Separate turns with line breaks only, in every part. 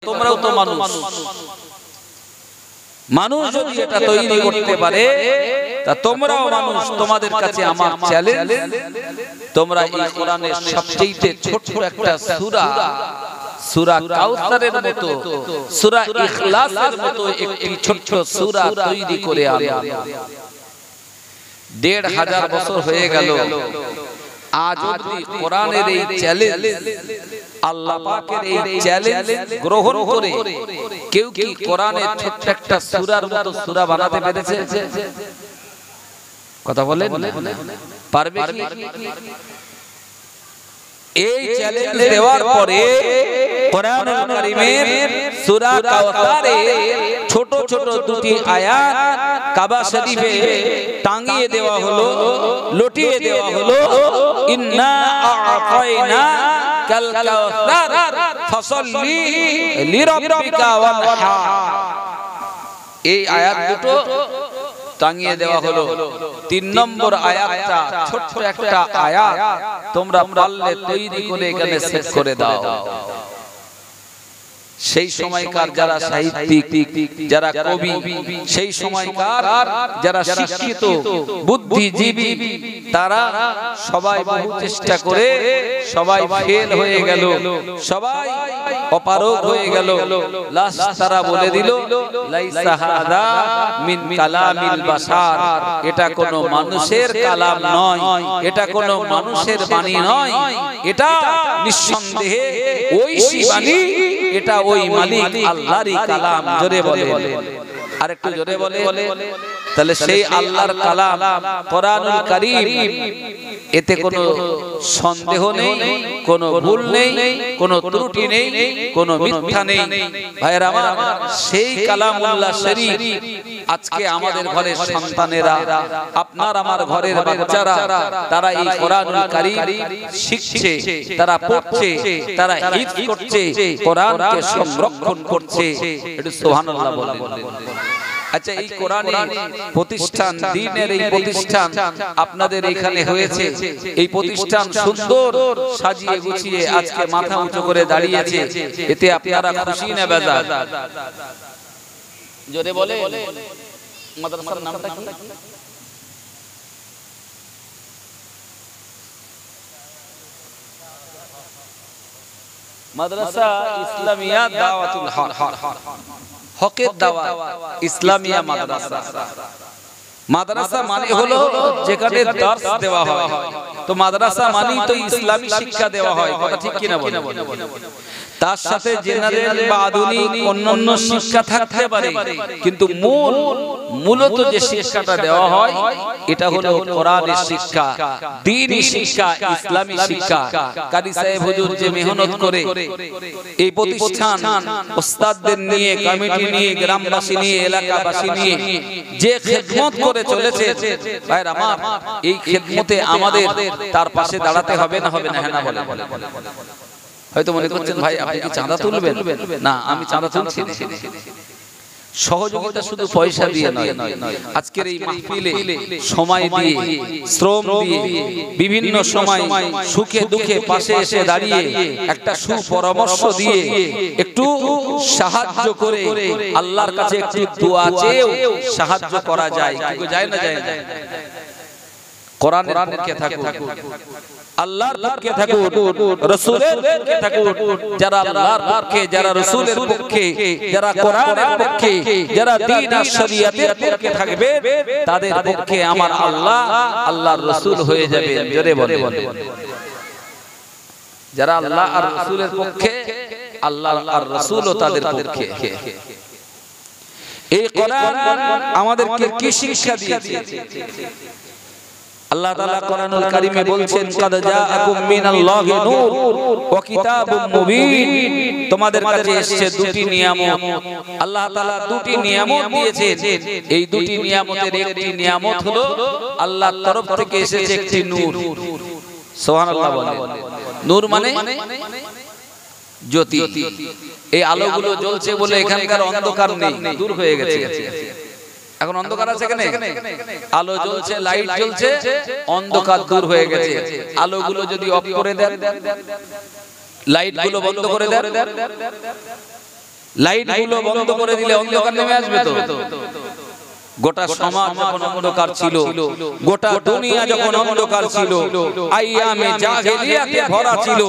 তোমরাও তো মানুষ। মানুষ যদি এটা তৈরি করতে পারে তা তোমরাও মানুষ। তোমাদের কাছে আমার চ্যালেঞ্জ, তোমরা এই কোরআনের সবচেয়ে ছোট্ট একটা সূরা, সূরা কাউসারের মতো, সূরা ইখলাসের মতো একটি ছোট্ট সূরা তৈরি করে আনো। ১৫০০ বছর হয়ে গেল, আজ অবধি কোরআনের এই চ্যালেঞ্জ, আল্লাহ পাকের এই চ্যালেঞ্জ গ্রহণ করে কেউ কি কোরআনের ছোট্ট একটা সূরার মতো সূরা বানাতে পেরেছে? কথা বলেন, পারবে কি? এই চ্যালেঞ্জ দেওয়ার পরে কোরআনুল কারীমের সূরা কাউসারে ছোট ছোট দুটি আয়াত কাবা শরীফে টাঙিয়ে দেওয়া হলো, লটিয়ে দেওয়া হলো। ইন্না আ'তাইনা কাল কাউসার ফাসাল্লি লিরাব্বিকা ওয়ানহার। এই আয়াত দুটো টাঙিয়ে দেওয়া হলো। ৩ নম্বর আয়াতটা ছোট্ট একটা আয়াত, তোমরা পারলে তৈরি করে এখানে সেট করে দাও। সেই সময়কার যারা সাহিত্যিক, যারা কবি, সেই সময়কার যারা শিক্ষিত বুদ্ধিজীবী, তারা সবাই বহু চেষ্টা করে সবাই ফেল হয়ে গেল, সবাই অপারগ হয়ে গেল। লাস্ট তারা বলে দিল, লাইসা হাদা মিন কালামিল বাশার, এটা কোনো মানুষের কালাম নয়, এটা কোনো মানুষের বাণী নয়, এটা নিঃসন্দেহে ঐশী বাণী, এটা ওই মালিক আল্লাহরই কালাম। জোরে বলে, আরেকটু জোরে বলে। তাহলে সেই আল্লাহর কালাম কোরআনুল কারীম, এতে কোনো সন্দেহ নেই, কোনো ভুল নেই, কোনো ত্রুটি নেই, কোনো মিথ্যা নেই। ভাইরা আমার, সেই কালামুল্লাহ শরীফ আজকে আমাদের ঘরের সন্তানেরা, আপনার আমার ঘরের বাচ্চারা, তারা এই কোরআনুল কারীম শিখছে, তারা পড়ছে, তারা হিফজ করছে, কোরআনকে সংরক্ষণ করছে। একটু সুবহানাল্লাহ বলেন। আচ্ছা, এই কোরআনের প্রতিষ্ঠান, দ্বীনের এই প্রতিষ্ঠান আপনাদের এখানে হয়েছে। এই প্রতিষ্ঠান সুন্দর সাজিয়ে গুছিয়ে আজকে মাথা উঁচু করে দাঁড়িয়েছে। এতে আপনারা খুশি না বেজার? জোরে বলে। মাদ্রাসার নামটা কি? মাদ্রাসা ইসলামিয়া দাওয়াতুল হক, হকের দাওয়াত ইসলামিয়া মাদ্রাসা। মাদ্রাসা মানে হলো যেখানে দর্স দেওয়া হয়। তো মাদ্রাসা মানে তো ইসলামী শিক্ষা দেওয়া হয়। কথা ঠিক কি না বলেন? তার সাথে জেনারেল বা আধুনিক অন্যান্য শিক্ষা থাকতে পারে, কিন্তু মূলত যে শিক্ষাটা দেওয়া হয় এটা হলো কোরআনের শিক্ষা, দ্বীনি শিক্ষা, ইসলামী শিক্ষা। কারি সাহেব হুজুর যে মেহনত করে এই প্রতিষ্ঠান ওস্তাদদের নিয়ে, কমিটি নিয়ে, গ্রামবাসী নিয়ে, এলাকাবাসী নিয়ে যে খেদমত করে চলেছে, ভাইরা আমার, এই খেদমতে আমাদের তার পাশে দাঁড়াতে হবে না, হবে না? হ্যাঁ না বলে। হয়তো মনে করছেন ভাই আপনি কি চাঁদা তুলবেন? না, আমি চাঁদা তুলছি না। সহযোগিতা শুধু পয়সা দিয়ে নয়, আজকের এই মাহফিলে সময় দিয়ে, শ্রম দিয়ে, বিভিন্ন সময় সুখে দুঃখে পাশে এসে দাঁড়িয়ে একটা সুপরামর্শ দিয়ে একটু সাহায্য করে আল্লাহর কাছে একটু দোয়া চেয়েও সাহায্য করা যায়। কি যায় না? যায় না? কোরআনের পক্ষে থাকুন, আল্লাহর পক্ষে থাকুন, রাসূলের পক্ষে থাকুন। যারা আল্লাহর পক্ষে, যারা রাসূলের পক্ষে, যারা কোরআনের পক্ষে, যারা দ্বীন আর শরীয়তের পক্ষে থাকবে, তাদের পক্ষে আমার আল্লাহ, আল্লাহর রাসূল হয়ে যাবে। জোরে বলে। যারা আল্লাহ আর রাসূলের পক্ষে, আল্লাহ আর রাসূলও তাদের পক্ষে। এই কোরআন আমাদেরকে কি শিক্ষা দিয়েছে? আল্লাহ তাআলা কোরআনুল কারীমে বলছেন, কাদ জাআকুম মিনাল্লাহি নূর ওয়া কিতাবুম মুবিন। তোমাদের কাছে এসেছে দুটি নিয়ামত। আল্লাহ তাআলা দুটি নিয়ামত দিয়েছেন। এই দুটি নিয়ামতের একটি নিয়ামত হলো আল্লাহর তরফ থেকে এসেছে একটি নূর। সুবহানাল্লাহ বলেন। নূর মানে জ্যোতি। এই আলোগুলো জ্বলছে বলে এখানকার অন্ধকার নেই, দূর হয়ে গেছে। এখন অন্ধকার আছে এখানে? আলো জ্বলছে, লাইট জ্বলছে, অন্ধকার দূর হয়ে গেছে। আলোগুলো যদি অফ করে দেন, লাইট গুলো বন্ধ করে দেন, লাইট গুলো বন্ধ করে দিলে অন্ধকার নেমে আসবে তো। গোটা সমাজ যখন অন্ধকার ছিল, গোটা দুনিয়া যখন অন্ধকার ছিল, আইয়ামে জাহেলিয়াতে ভরা ছিল,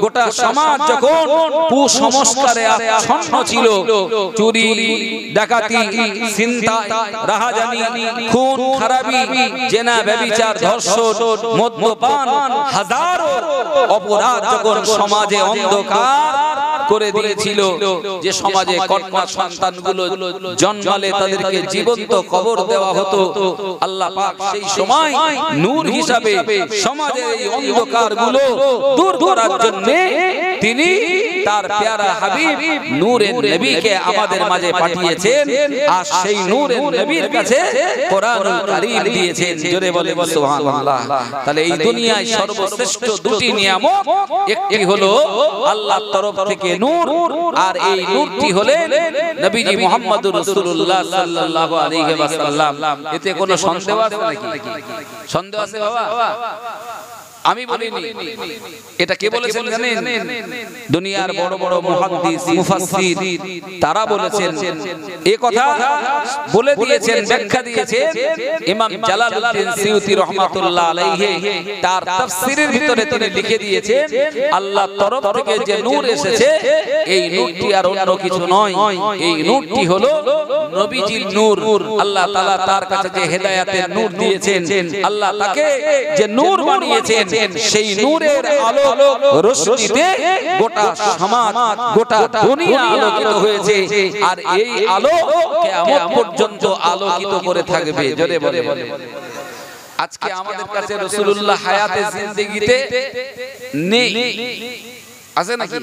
গোটা সমাজ যখন কুসংস্কারে আচ্ছন্ন ছিল, চুরি ডাকাতি ছিনতাই রাহাজানি খুন খারাপি জেনা ব্যভিচার ধর্ষণ মদ্যপান হাজারো অপরাধ যখন সমাজে অন্ধকার করে দিয়েছিল, যে সমাজে কন্যা সন্তানগুলো জন্মালে তাদেরকে জীবন্ত কবর দেওয়া হতো, আল্লাহ পাক সেই সময় নূর হিসাবে সমাজের এই অন্ধকারগুলো দূর করার জন্য তিনি তার প্যারা হাবিব নূরের নবীকে আমাদের মাঝে পাঠিয়েছেন, আর সেই নূরের নবীর কাছে কোরআনুল কারীম দিয়েছেন। জোরে বলে সুবহানাল্লাহ। তাহলে এই দুনিয়ায় সর্বশ্রেষ্ঠ দুটি নিয়ামত, একটি হলো আল্লাহর তরফ থেকে নূর, আর এই নূরটি হলেন নবীজি মুহাম্মদুর রাসূলুল্লাহ সাল্লাল্লাহু আলাইহি ওয়াসাল্লাম। এতে কোনো সন্দেহ আছে নাকি? সন্দেহ আছে বাবা? আমি বলিনি, এটা কে বলেছেন জানেন? দুনিয়ার বড় বড় মুহাদ্দিস মুফাসসির তারা বলেছেন, এই কথা বলে দিয়েছেন, ব্যাখ্যা দিয়েছেন ইমাম জালালউদ্দিন সিয়ুতি রাহমাতুল্লাহ আলাইহি তার তাফসীরের ভিতরে তিনি লিখে দিয়েছেন, আল্লাহর তরফ থেকে যে নূর এসেছে, এই নূরটি আর অন্য কিছু নয়, এই নূরটি হলো নবীজির নূর। আল্লাহ তাআলা তার কাছে যে হেদায়েতের নূর দিয়েছেন, আল্লাহ তাকে যে নূর বানিয়েছেন, সেই নূরের আলো রোশনীতে গোটা সমাজ গোটা দুনিয়া আলোকিত হয়েছে, আর এই আলো কিয়ামত পর্যন্ত আলোকিত করে থাকবে। জোরে বলে। আজকে আমাদের কাছে রাসূলুল্লাহ হায়াতে জিন্দেগিতে নেই, আছে নাকি?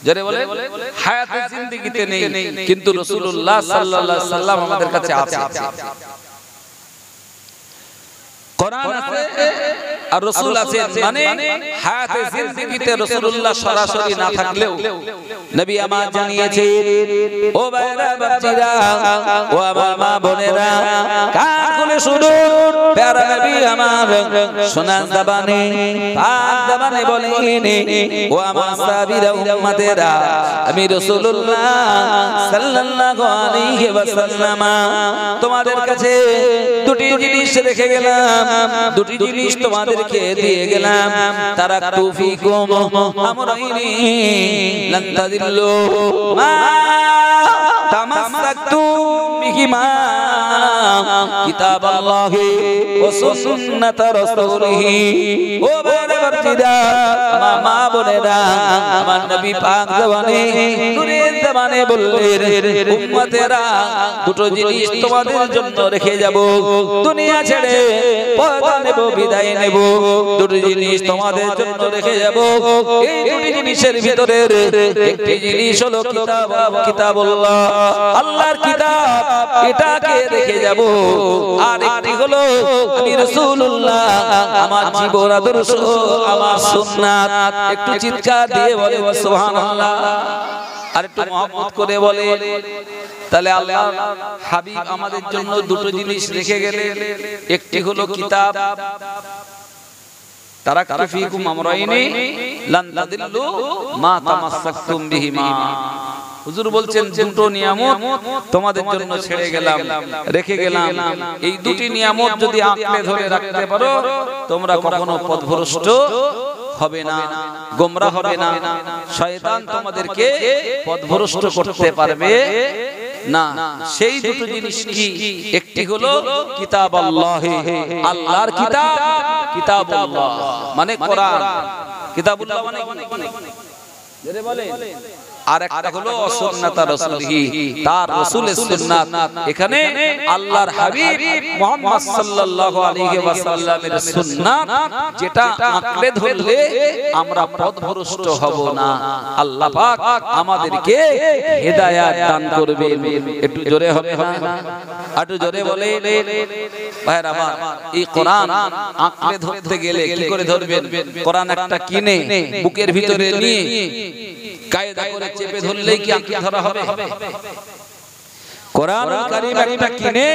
জোরে বলে। হায়াতে জিন্দেগিতে নেই, কিন্তু রাসূলুল্লাহ সাল্লাল্লাহু আলাইহি সাল্লাম আমাদের কাছে আছে। কোরআন আছে আর রাসূল আছে, মানে হায়াতে জিন্দেগিতে রাসূলুল্লাহ সরাসরি না থাকলেও নবী আমার জানিয়েছেন, ও ভাইরা বাচ্চারা, ও আমার মা বোনেরা, কান খুলে শুনুন, প্যারা নবী আমার সোনার জবানে পাক জবানে বলেন, ও আমার সাহাবীরা উম্মতেরা, আমি রাসূলুল্লাহ সাল্লাল্লাহু আলাইহি ওয়াসাল্লাম তোমাদের কাছে দুটি জিনিস রেখে গেলাম, দুটি জিনিস তোমাদেরকে দিয়ে গেলাম, তারাকতু ফীকুম আমরাইনি লান তাদিল্লু মা তামাসসাকতুম বিহিমা কিতাবাল্লাহি ওয়া সুন্নাত রাসূলিহি। ও বাচ্চারা, আমার মা বোনেরা, আমার নবী পাক জবানে নূরের জবানে বললেন, উম্মতেরা, দুটো জিনিস তোমাদের জন্য রেখে যাব, দুনিয়া ছেড়ে পয়দা নেব, বিদায় নেব, দুটো জিনিস তোমাদের জন্য রেখে যাব। এই দুটি জিনিসের ভিতরে একটি জিনিস হলো কিতাবুল্লাহ, আল্লাহর কিতাব, এটাকে রেখে যাব, আর একটি হলো আমি রাসূলুল্লাহ, আমার জীবন আদর্শ, আমার সুন্নাত। একটু চিৎকার দিয়ে বলে সুবহানাল্লাহ, আর একটু মহব্বত করে বলে। তাহলে আল্লাহ হাবিব আমাদের জন্য দুটো জিনিস রেখে গেলেন, একটি হলো কিতাব, তারাকতু ফীকুম আমরাইনি লান তাদিল্লু মা তামাসসাকতুম বিহিমা। হুজুর বলছেন, দুটো নিয়ামত তোমাদের জন্য ছেড়ে গেলাম, রেখে গেলাম, এই দুটি নিয়ামত যদি আঁকড়ে ধরে রাখতে পারো, তোমরা কখনো পথভ্রষ্ট হবে না, গোমরাহ হবে না, শয়তান তোমাদেরকে পথভ্রষ্ট করতে পারবে না। সেই দুটো জিনিস কি? একটি হলো কিতাবাল্লাহ, আল্লাহর কিতাব, কিতাবুল্লাহ মানে কোরআন, কিতাবুল্লাহ মানে জোরে বলেন, আর একটা হলো সুন্নাত রাসূলিহি, তার রাসূলের সুন্নাত। এখানে আল্লাহর হাবিব মুহাম্মদ সাল্লাল্লাহু আলাইহি ওয়াসাল্লামের সুন্নাত, যেটা আঁকড়ে ধরলে আমরা পথভ্রষ্ট হব না। আল্লাহ পাক আমাদেরকে হেদায়েত দান করবেন। একটু জোরে হবে না? একটু জোরে বলে ভাইরা আমার, এই কোরআন আঁকড়ে ধরতে গেলে কি করে ধরবেন? কোরআন একটা কিনে বুকের ভিতরে নিয়ে কায়দা করে চেপে ধরলেই কি আঁকড়ে ধরা হবে? কোরআনুল কারীম একটা কিনে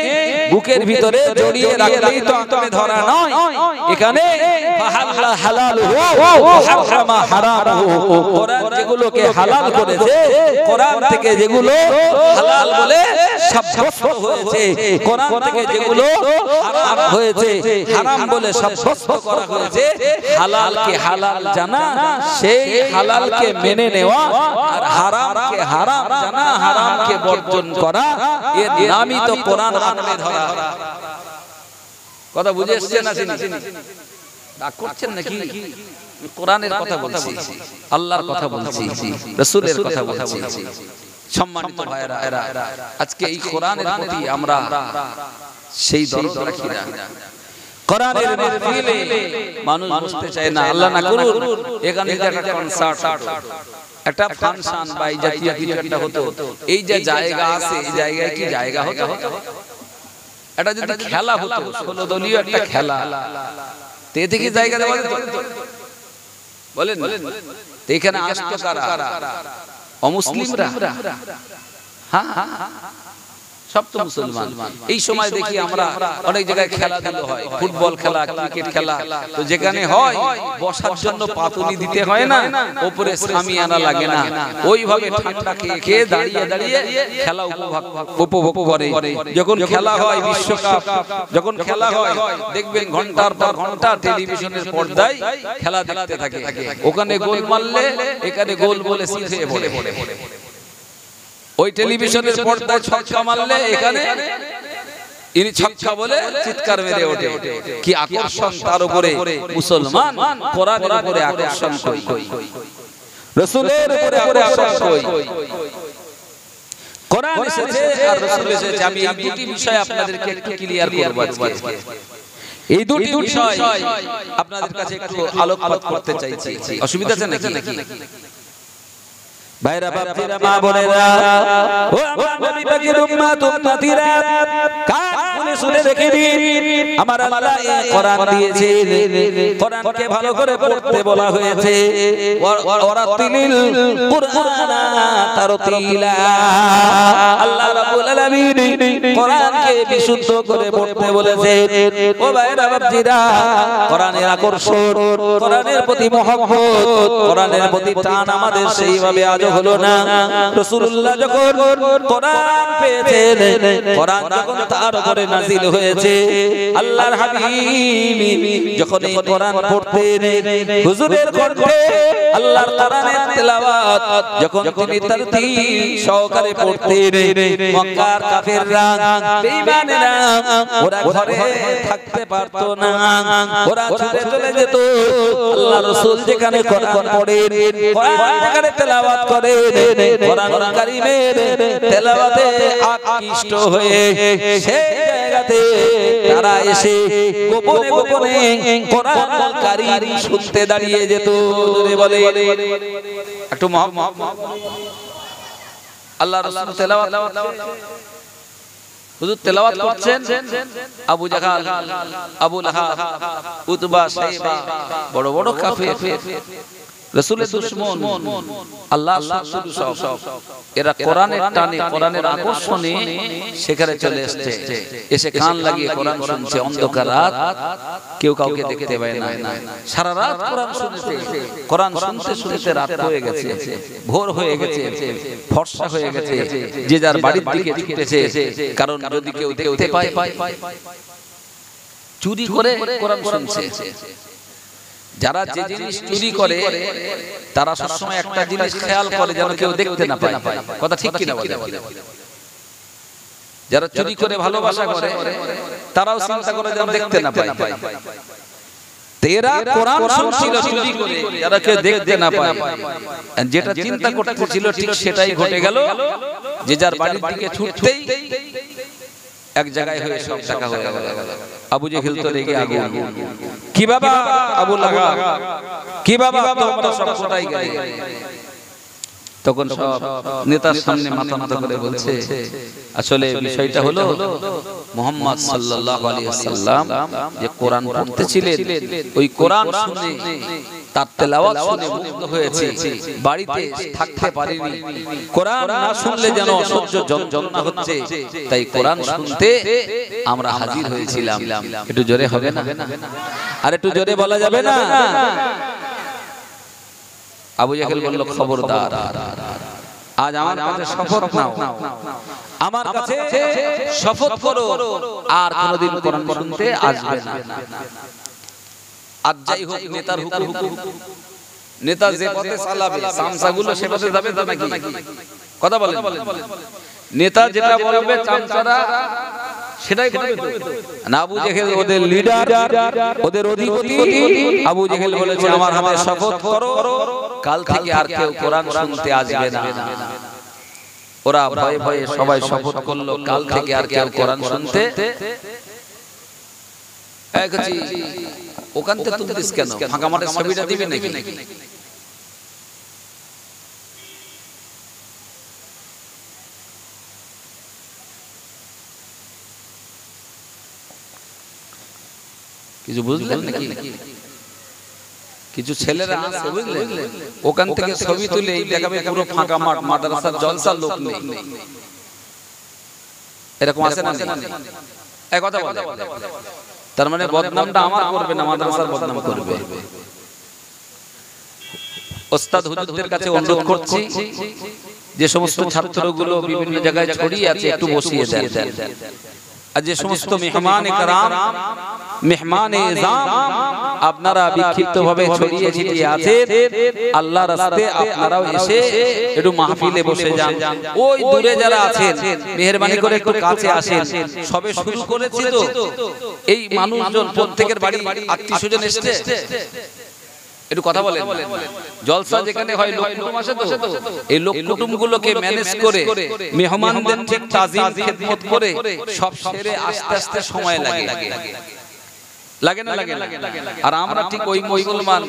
বুকের ভিতরে জড়িয়ে রাখলেই তো আঁকড়ে ধরা নয়। এখানে ফাহাল্লা হালালুহু ওয়া হারামা হারামুহু, কোরআন যেগুলোকে হালাল করেছে, কোরআন থেকে যেগুলো হালাল বলে সাব্যস্ত হয়েছে, কোরআন থেকে যেগুলো হারাম হয়েছে হারাম বলে সাব্যস্ত করা হয়েছে, হালালকে হালাল জানা, সেই হালালকে মেনে নেওয়া, আর হারামকে হারাম জানা, হারামকে বর্জন করা, এর নামই তো কোরআন আঁকড়ে ধরা। কথা বুঝে এসেছে না? রাগ করছেন নাকি? কোরআনের কথা বলছি, আল্লাহর কথা বলছি, রাসূলের কথা বলছি। সম্মানিত ভাইরা, আজকে এই কোরআনের প্রতি আমরা সেই দরদ রাখি না। কোরআনের মাহফিলে মানুষ বসতে চায় না। আল্লাহ না করুন এখানে একটা কনসার্ট, একটা ফাংশন বা এই জাতীয় কিছু একটা হতো, এই যে জায়গা আছে, এই জায়গায় কি জায়গা হতো? এটা যদি খেলা হতো, 16 দলীয় একটা খেলা, তে থেকে জায়গা দেওয়া যেত? বলেন তো এখানে আসতো কারা? অমুসলিমরা? হ্যাঁ, সব তো মুসলমান। এই সময় দেখি আমরা অনেক জায়গায় খেলাধুলো হয়, ফুটবল খেলা, ক্রিকেট খেলা, তো যেখানে হয় বসার জন্য পাতুনি দিতে হয় না, উপরে সামিয়ানা লাগে না, ওইভাবে ঠান্ডা খেয়ে দাঁড়িয়ে দাঁড়িয়ে খেলা উপভোগ করে। যখন খেলা হয় বিশ্বকাপ, যখন খেলা হয় দেখবেন ঘন্টার পর ঘন্টা টেলিভিশনের পর্দায় খেলা দেখতে থাকে। ওখানে গোল মারলে এখানে গোল বলে শিখে পড়ে, ওই টেলিভিশনের পর্দায় ছক্কা মারলে এখানে ইনি ছক্কা বলে চিৎকার মেরে ওঠে। কি আকর্ষণ তার উপরে! মুসলমান কোরআনের উপরে আকর্ষণ কই, রাসূলের উপরে আকর্ষণ কই। কোরআন এসেছে আর রাসূল এসেছে। আমি এই দুটি বিষয় আপনাদেরকে একটু ক্লিয়ার করব আজকে। এই দুটি বিষয় আপনাদের কাছে একটু আলোকপাত করতে চাইছি। অসুবিধা আছে নাকি? ভাইরা, বাপজিরা, মা বোনেরা, ও আমার নবী পাকের উম্মত উম্মতিরা, কান খুলে শুনে রেখে দিন। আমার আল্লাহ এই কোরআন দিয়েছেন, কোরআনকে ভালো করে পড়তে বলা হয়েছে। ওয়ারাতিলিল কুরআনা তারতিলা। আল্লাহ রাব্বুল আলামিন কোরআনকে বিশুদ্ধ করে পড়তে বলেছেন। ও ভাইরা, বাপজিরা, কোরআনের আকর্ষণ, কোরআনের প্রতি মহব্বত, কোরআনের প্রতি টান আমাদের সেইভাবে আজ হলো না। রাসূলুল্লাহ যখন কোরআন পেয়েছেন, কোরআন যখন তার উপরে নাযিল হয়েছে, আল্লাহর হাবিব যখন এই কোরআন পড়তেন, হুজুরের কণ্ঠে আল্লাহর কোরআনের তেলাওয়াত যখন তিনি তারতিল সহকারে পড়তেন, মক্কার কাফেররা, বেঈমানেরা ওরা ঘরে থাকতে পারত না, ওরা ছুটে চলে যেত। আল্লাহ রাসূল যেখানে কোরআন পড়েন, কোরআন যেখানে তেলাওয়াত করেন, কোরআনুল কারীমের তেলাওয়াতে আকৃষ্ট হয়ে সেই জায়গাতে তারা এসে গোপনে গোপনে কোরআনুল কারীম শুনতে দাঁড়িয়ে যেত। বলে একটু আল্লাহ রাসূল তেলাওয়াত, হুজুর তেলাওয়াত করছেন, আবু জাহাল, আবু লাহাব, উতবা, শাইবা, বড় বড় কাফের, রাসূলের দুশমন, আল্লাহ শত্রু সব, এরা কোরআনের টানে, কোরআনের আকর্ষণে সেখানে চলে এসেছে। এসে কান লাগিয়ে কোরআন শুনছে। অন্ধকার রাত, কেউ কাউকে দেখতে পায় না, সারা রাত কোরআন শুনছে। কোরআন শুনতে শুনতে রাত হয়ে গেছে, ভোর হয়ে গেছে, ফর্সা হয়ে গেছে, যে যার বাড়ির দিকে ছুটেছে। কারণ যদি কেউ দেখতে পায়, চুরি করে কোরআন শুনছে। যারা যে জিনিস চুরি করে তারা সবসময় একটা জিনিস খেয়াল করে যেন কেউ দেখতে না পায়। কথা ঠিক কিনা বলে? যারা চুরি করে ভালোবাসা করে তারাও চিন্তা করে যেন দেখতে না পায়। তেরা কোরআন শুনছিল চুরি করে, যারা কেউ দেখতে না পায়। যেটা চিন্তা করতেছিল ঠিক সেটাই ঘটে গেল। যে যার বাড়ির দিকে ছুটতেই এক জায়গায় হয়ে সব টাকা হয়ে গেল। আবু জেহেল তো রেগে আগুন, কি বাবা আবু লাহাব, কি বাবা তোমরা সব কোথায় গেলে? তখন সব নেতার সামনে মাথা নত করে বলছে, আসলে বিষয়টা হলো মুহাম্মদ সাল্লাল্লাহু আলাইহি ওয়াসাল্লাম যে কোরআন পড়তেছিলেন, ওই কোরআন শুনে তার তেলাওয়াত শুনে মুগ্ধ হয়েছে, বাড়িতে থাকতে পারিনি। কোরআন না শুনলে যেন অসহ্য যন্ত্রণা হচ্ছে, তাই কোরআন শুনতে আমরা হাজির হয়েছিলাম। একটু জোরে হবে না? আর একটু জোরে বলা যাবে না? আবু জাহেল বলল, খবরদার, আজ আমার কাছে শপথ নাও, আমার কাছে শপথ করো আর কোনদিন কোরআন শুনতে আসবে না। আজ যাই হোক, নেতার হুকুম, নেতা যে পথে চালাবে চামচাগুলো সে পথে যাবে তো নাকি? কথা বলেন। নেতা যেটা বলবে চামচারা সেটাই করবে তো না? আবু জাহেল ওদের লিডার, ওদের অধিপতি। আবু জাহেল বলেছে, আমার হাতে শপথ করো, কাল থেকে আর কেউ কোরআন শুনতে আসবে না। ওরা ভয়ে ভয়ে সবাই শপথ করলো, কাল থেকে আর কেউ কোরআন শুনতে। ওখান থেকে তুলতিস কেন? ফাঁকা মাঠে ছবিটা দিবে নাকি? কিছু বুঝলেন নাকি? কিছু ছেলেরা আছে বুঝলেন, ওখান থেকে ছবি তুলে দেখাবে পুরো ফাঁকা মাঠ, মাদ্রাসার জলসার লোক নেই। এরকম আছে না? এই কথা বলে, তার মানে বদনামটা আমার করবে না, মাদ্রাসার বদনাম করবে। ওস্তাদ হুজুরদের কাছে অনুরোধ করছি, যে সমস্ত ছাত্রগুলো বিভিন্ন জায়গায় ছড়িয়ে আছে একটু বসিয়ে দেন। আর যে সমস্ত মেহমানে کرام, মেহমানে ইজাম আপনারা বিক্ষিপ্তভাবে ছড়িয়ে ছিটিয়ে আছেন, আল্লাহর রাস্তে আপনারাও এসে একটু মাহফিলে বসে যান। ওই দূরে যারা আছেন মেহেরবানি করে একটু কাছে আসেন। সবে শুরু করেছি তো, এই মানুষজন প্রত্যেকের বাড়ি আত্মীয়স্বজন এসেছে, একটু কথা বলেন। জলসা যেখানে হয় লোক কুটুম আসে তো, এই লোক কুটুম গুলোকে ম্যানেজ করে মেহমানদের ঠিক তাজিম খেদমত করে সব সেরে আস্তে আস্তে সময় লাগে না? লাগে। আর আমরা ঠিক ওই মুসলমান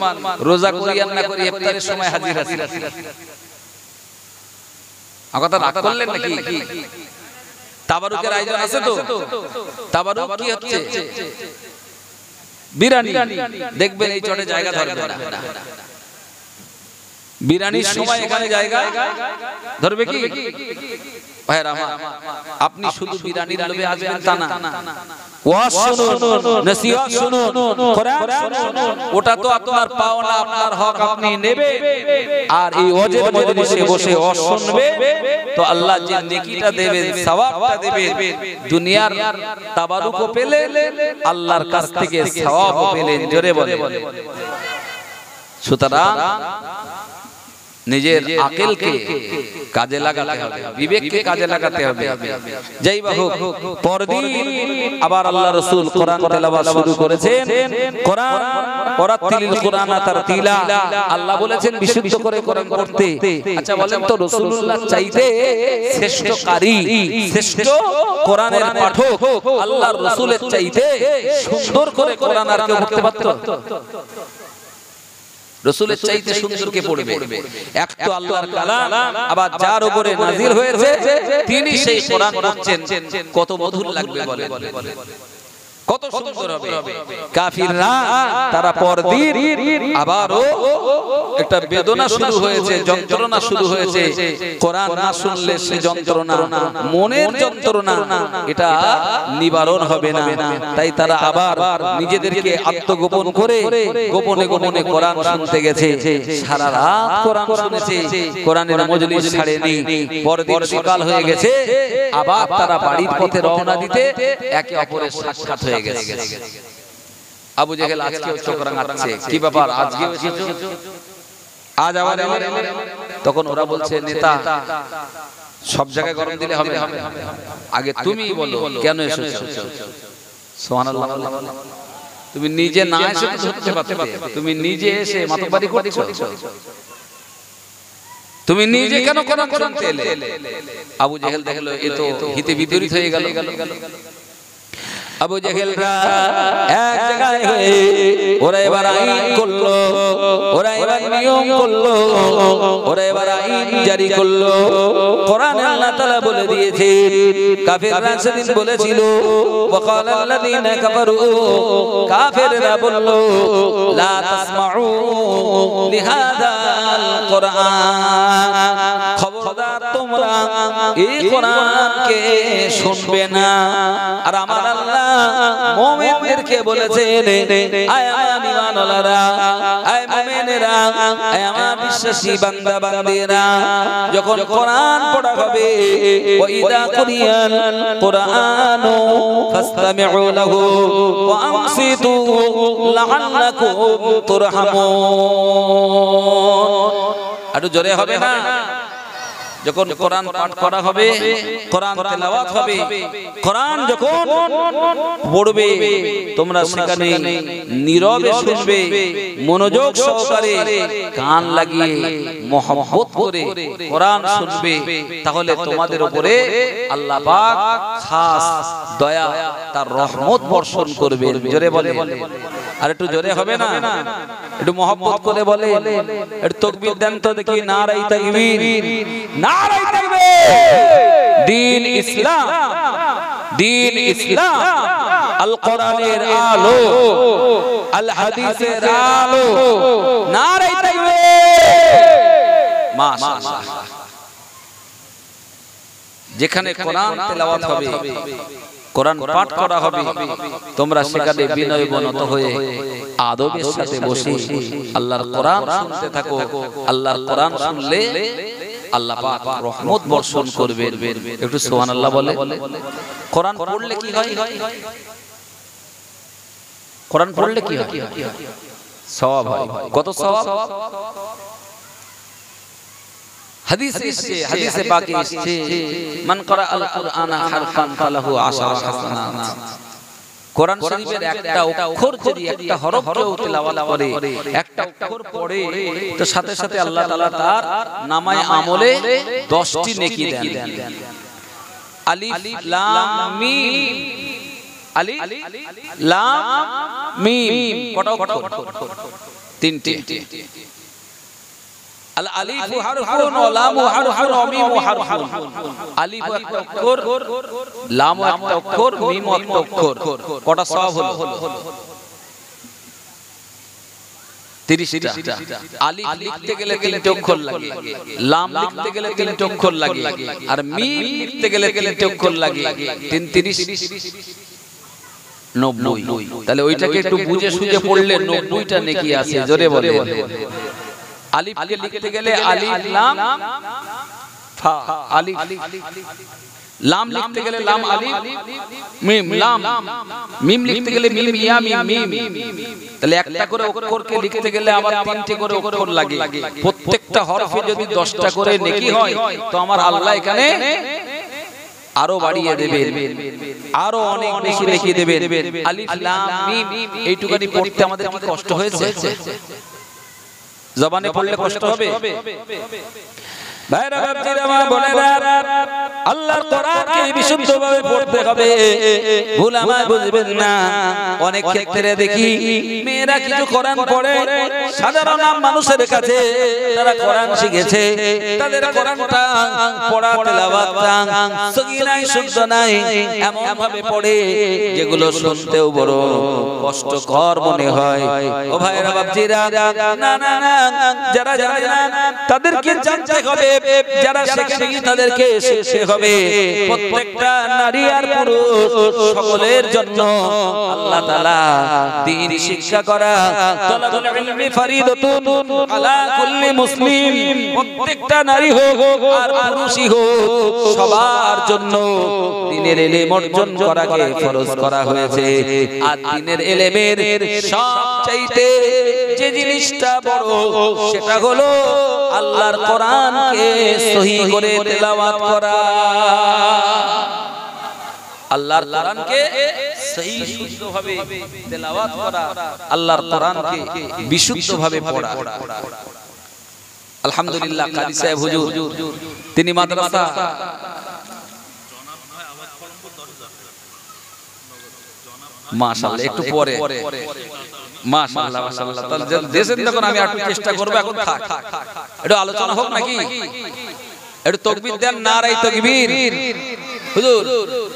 রোজা করি আর না করি ইফতারের সময় হাজির আছি। কথা রাগ করলেন নাকি? তাবারুকের আয়োজন আছে তো, তাবারুক কি হচ্ছে? বিরানি। দেখবেন এই চটে জায়গা ধরবে না, বিরানির সময় এখানে জায়গা ধরবে কি? ভাইরা আমার, আপনি শুধু বিরানির লোভে আসবেন তা না, ওয়াজ শুনুন, নসিহত শুনুন, কোরআন শুনুন, ওটা তো আপনার পাওনা, আপনার হক আপনি নেবেন। আর এই ওয়াজের মজলিসে বসে ওয়াজ শুনবে তো আল্লাহ যে নেকিটা দেবেন, সওয়াবটা দেবেন, দুনিয়ার তাবারুকও পেলেন, আল্লাহর কাছ থেকে সওয়াবও পেলেন। জোরে বলেন। সুতরাং নিজের আকলকে কাজে লাগাতে হবে, বিবেককে কাজে লাগাতে হবে। যাই হোক, পরদিন আবার আল্লাহ রাসূল কোরআন তেলাওয়াত শুরু করেছেন। কোরআন ওরাতিলিল কোরআন তারতিলা, আল্লাহ বলেছেন বিশুদ্ধ করে কোরআন পড়তে। আচ্ছা বলেন তো, রাসূলুল্লাহ চাইতে শ্রেষ্ঠ কারি, শ্রেষ্ঠ কোরআনের পাঠক আল্লাহর রাসূলের চাইতে সুন্দর করে কোরআন আর কেউ পড়তে পারত? রাসূলের চাইতে সুন্দর কে পড়বে? এক তো আল্লাহর কালাম, আবার যার উপরে নাযিল হয়েছে তিনি সেই কোরআন পড়ছেন, কত মধুর লাগবে বলেন, কত সুন্দর হবে। কাফিররা তারা পরদিন আবারও একটা বেদনা শুরু হয়েছে, যন্ত্রণা শুরু হয়েছে। কোরআন না শুনলে সে যন্ত্রণা, মনের যন্ত্রণা, এটা নিবারণ হবে না। তাই তারা আবার নিজেদেরকে আত্মগোপন করে গোপনে গোপনে কোরআন শুনতে গেছে। সারা রাত কোরআন শুনেছে, কোরআনের মজলিস ছাড়েনি। পরদিন সকাল হয়ে গেছে, আবার তারা বাড়ির পথে রওনা দিতে একে অপরের সাক্ষাৎ হয়ে গেছে। আবু জাহেল আজকেও চোখ রাঙাচ্ছে, কি ব্যাপার আজকে এসেছো? আজ আবার এলে? তখন ওরা বলছে, নেতা সব জায়গায় গরম দিলে হবে, আগে তুমি বলো কেন এসেছো? সুবহানাল্লাহ। তুমি নিজে না এসে তো ধরতে পারতে, তুমি নিজে এসে মাতবাড়ি করছো, তুমি নিজে কেন কোরআন শুনতে এলে? আবু জাহেল দেখলো এ তো হিতে বিপরীত হয়ে গেল। আবু জাহেলরা এক জায়গায় হয়ে ওরা এবার আইন করলো, ওরা এবার নিয়ম করলো, ওরা এবার আইন জারি করলো। কোরআনে আল্লাহ আল্লাহ তাআলা বলে দিয়েছে কাফেররা সেদিন বলেছিল ওয়াকাল আল্লাযীনা কাফারু কাফেররা বলল লা তাসমাউ লিহাদাল কুরআন খবরদার তোমরা এই কোরআনকে শুনবে না আর আমার আল্লাহ মুমিনদেরকে বলেছেন আয় ঈমানওয়ালারা আয় মুমিনেরা আয় আমার বিশ্বাসী বান্দা বান্দিরা যখন কোরআন পড়া হবে ওয়া ইযা কুরিয়াল কুরআনু ফাসতামিউ লাহু ওয়া আনসিতু লাআল্লাকুম তুরহামুন একটু জোরে হবে না যখন কোরআন পাঠ করা হবে কোরআন তেলাওয়াত হবে কোরআন যখন পড়বে তোমরা সেখানে নীরবে শুনবে মনোযোগ সহকারে কান লাগিয়ে মহব্বত করে কোরআন শুনবে তাহলে তোমাদের উপরে আল্লাহ পাক খাস দয়া তার রহমত বর্ষণ করবেন জোরে বলে আর একটু জোরে হবে না একটু মহব্বত করে বলে একটু তাকবীর দেন তো দেখি নারায়ে তাকবীর নারায়ে তাকবীর দ্বীন ইসলাম আল কোরআনের আলো আল হাদিসের আলো নারায়ে তাকবীর মাশাআল্লাহ যেখানে কোরআন তেলাওয়াত হবে কোরআন পাঠ করা হবে তোমরা সেখানে বিনয় বনত হয়ে আদবের সাথে বসে আল্লাহর কোরআন শুনতে থাকো আল্লাহর কোরআন শুনলে আল্লাহ পাক রহমত বর্ষণ করবেন একটু সুবহানাল্লাহ বলে কোরআন পড়লে কি হয় কোরআন পড়লে কি হয় সওয়াব হয় কত সওয়াব হাদিসে পাকে এসেছে মান করা আল কুরআনা হারফান ফালাহু 10 হাসানাত কোরআন শরীফের একটা অক্ষর যদি একটা হরফ কেউ তেলাওয়াত করে একটা অক্ষর পড়ে তো সাথে সাথে আল্লাহ তাআলা তার নামায়ে আমলে 10টি নেকি দেন আলিফ লাম মিম আলিফ লাম মিম কত অক্ষর তিনটি আল আলিফু হারফুন ওয়া লামু হারফুন ওয়া মিমু হারফুন আলিফ একটা অক্ষর লাম একটা অক্ষর মিম একটা অক্ষর কত সওয়াব হলো 30টা আলিফ লিখতে গেলে 3টি অক্ষর লাগে লাম লিখতে গেলে 3টি অক্ষর লাগে আর মিম লিখতে গেলে 3টি অক্ষর লাগে 30 90 তাহলে ওইটাকে একটু বুঝে সুঝে পড়লে 90টা নেকি আছে জোরে বলে আলিফ কে লিখতে গেলে আলিফ লাম ফা আলিফ লাম লিখতে গেলে লাম আলিফ মিম লাম মিম লিখতে গেলে মিম ইয়া মিম তাহলে একটা করে অক্ষরকে লিখতে গেলে আবার 3টি করে অক্ষর লাগে প্রত্যেকটা হরফে যদি 10টা করে নেকি হয় তো আমার আল্লাহ এখানে আরো বাড়িয়ে দেবে আরো অনেক বেশি লিখে দেবে আলিফ লাম মিম এইটুকুনি পড়তে আমাদের কি কষ্ট হয়েছে জবানে পড়লে কষ্ট হবে ভাইরা বাপজিরা মা বোনেরা আল্লাহর কোরআনকে বিশুদ্ধভাবে পড়তে হবে ভুল আমায় বুঝবেন না অনেক ক্ষেত্রে দেখি মেয়েরা কিছু কোরআন পড়ে সাধারণ মানুষের কাছে তারা কোরআন শিখেছে তাদের কোরআনটা পড়া তেলাওয়াতটা সহি নাই শুদ্ধ নাই এমন ভাবে পড়ে যেগুলো শুনতেও বড় কষ্টকর মনে হয় ও ভাইরা বাপজিরা না না না যারা জানেন তাদেরকে জানতে হবে যারা শিখেনি তাদেরকে শিখতে হবে প্রত্যেকটা নারী আর পুরুষ সকলের জন্য আল্লাহ তাআলা দ্বীন শিক্ষা করা তালাবুল ইলমি ফরিদাতুন আলা কুল্লি মুসলিম প্রত্যেকটা নারী হোক আর পুরুষই হোক সবার জন্য দ্বীনের ইলম অর্জন করাকে ফরজ করা হয়েছে আর দ্বীনের ইলমের সবচাইতে যে জিনিসটা বড় সেটা হলো আল্লাহর কোরআনকে সহি করে তেলাওয়াত করা আল্লাহর কোরআনকে সহি শুদ্ধভাবে তেলাওয়াত করা আল্লাহর কোরআনকে বিশুদ্ধভাবে পড়া আলহামদুলিল্লাহ কারি সাহেব হুজুর তিনি মাদ্রাসা মাশাআল্লাহ একটু পরে মাশাআল্লাহ মাশাআল্লাহ তাহলে দেশের যখন আমি একটু চেষ্টা করব এখন থাক একটু আলোচনা হোক নাকি একটু তাকবীর দেন, নারায়ে তাকবীর। হুজুর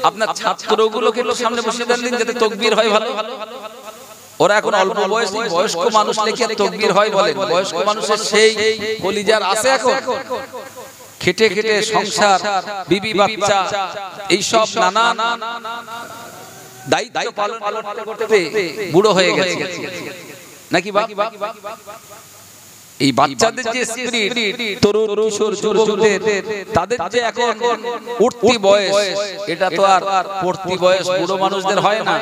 আপনার ছাত্রগুলোকে একটু সামনে বসিয়ে দেন যাতে তাকবীর হয় ভালো। ওরা এখন অল্প বয়সী, বয়স্ক মানুষ লেখে তাকবীর হয় বলেন। বয়স্ক মানুষের সেই কলিজার আছে এখন খেটে খেটে সংসার, বিবি বাচ্চা, এইসব নানান দায়িত্ব পালন করতে বুড়ো হয়ে গেছে নাকি বাপ? এই বাচ্চাদের যে স্পিরিট, তরুণ কিশোর যুবকদের, তাদের যে এখন উঠতি বয়স, এটা তো আর পড়তি বয়স বুড়ো মানুষদের হয় না।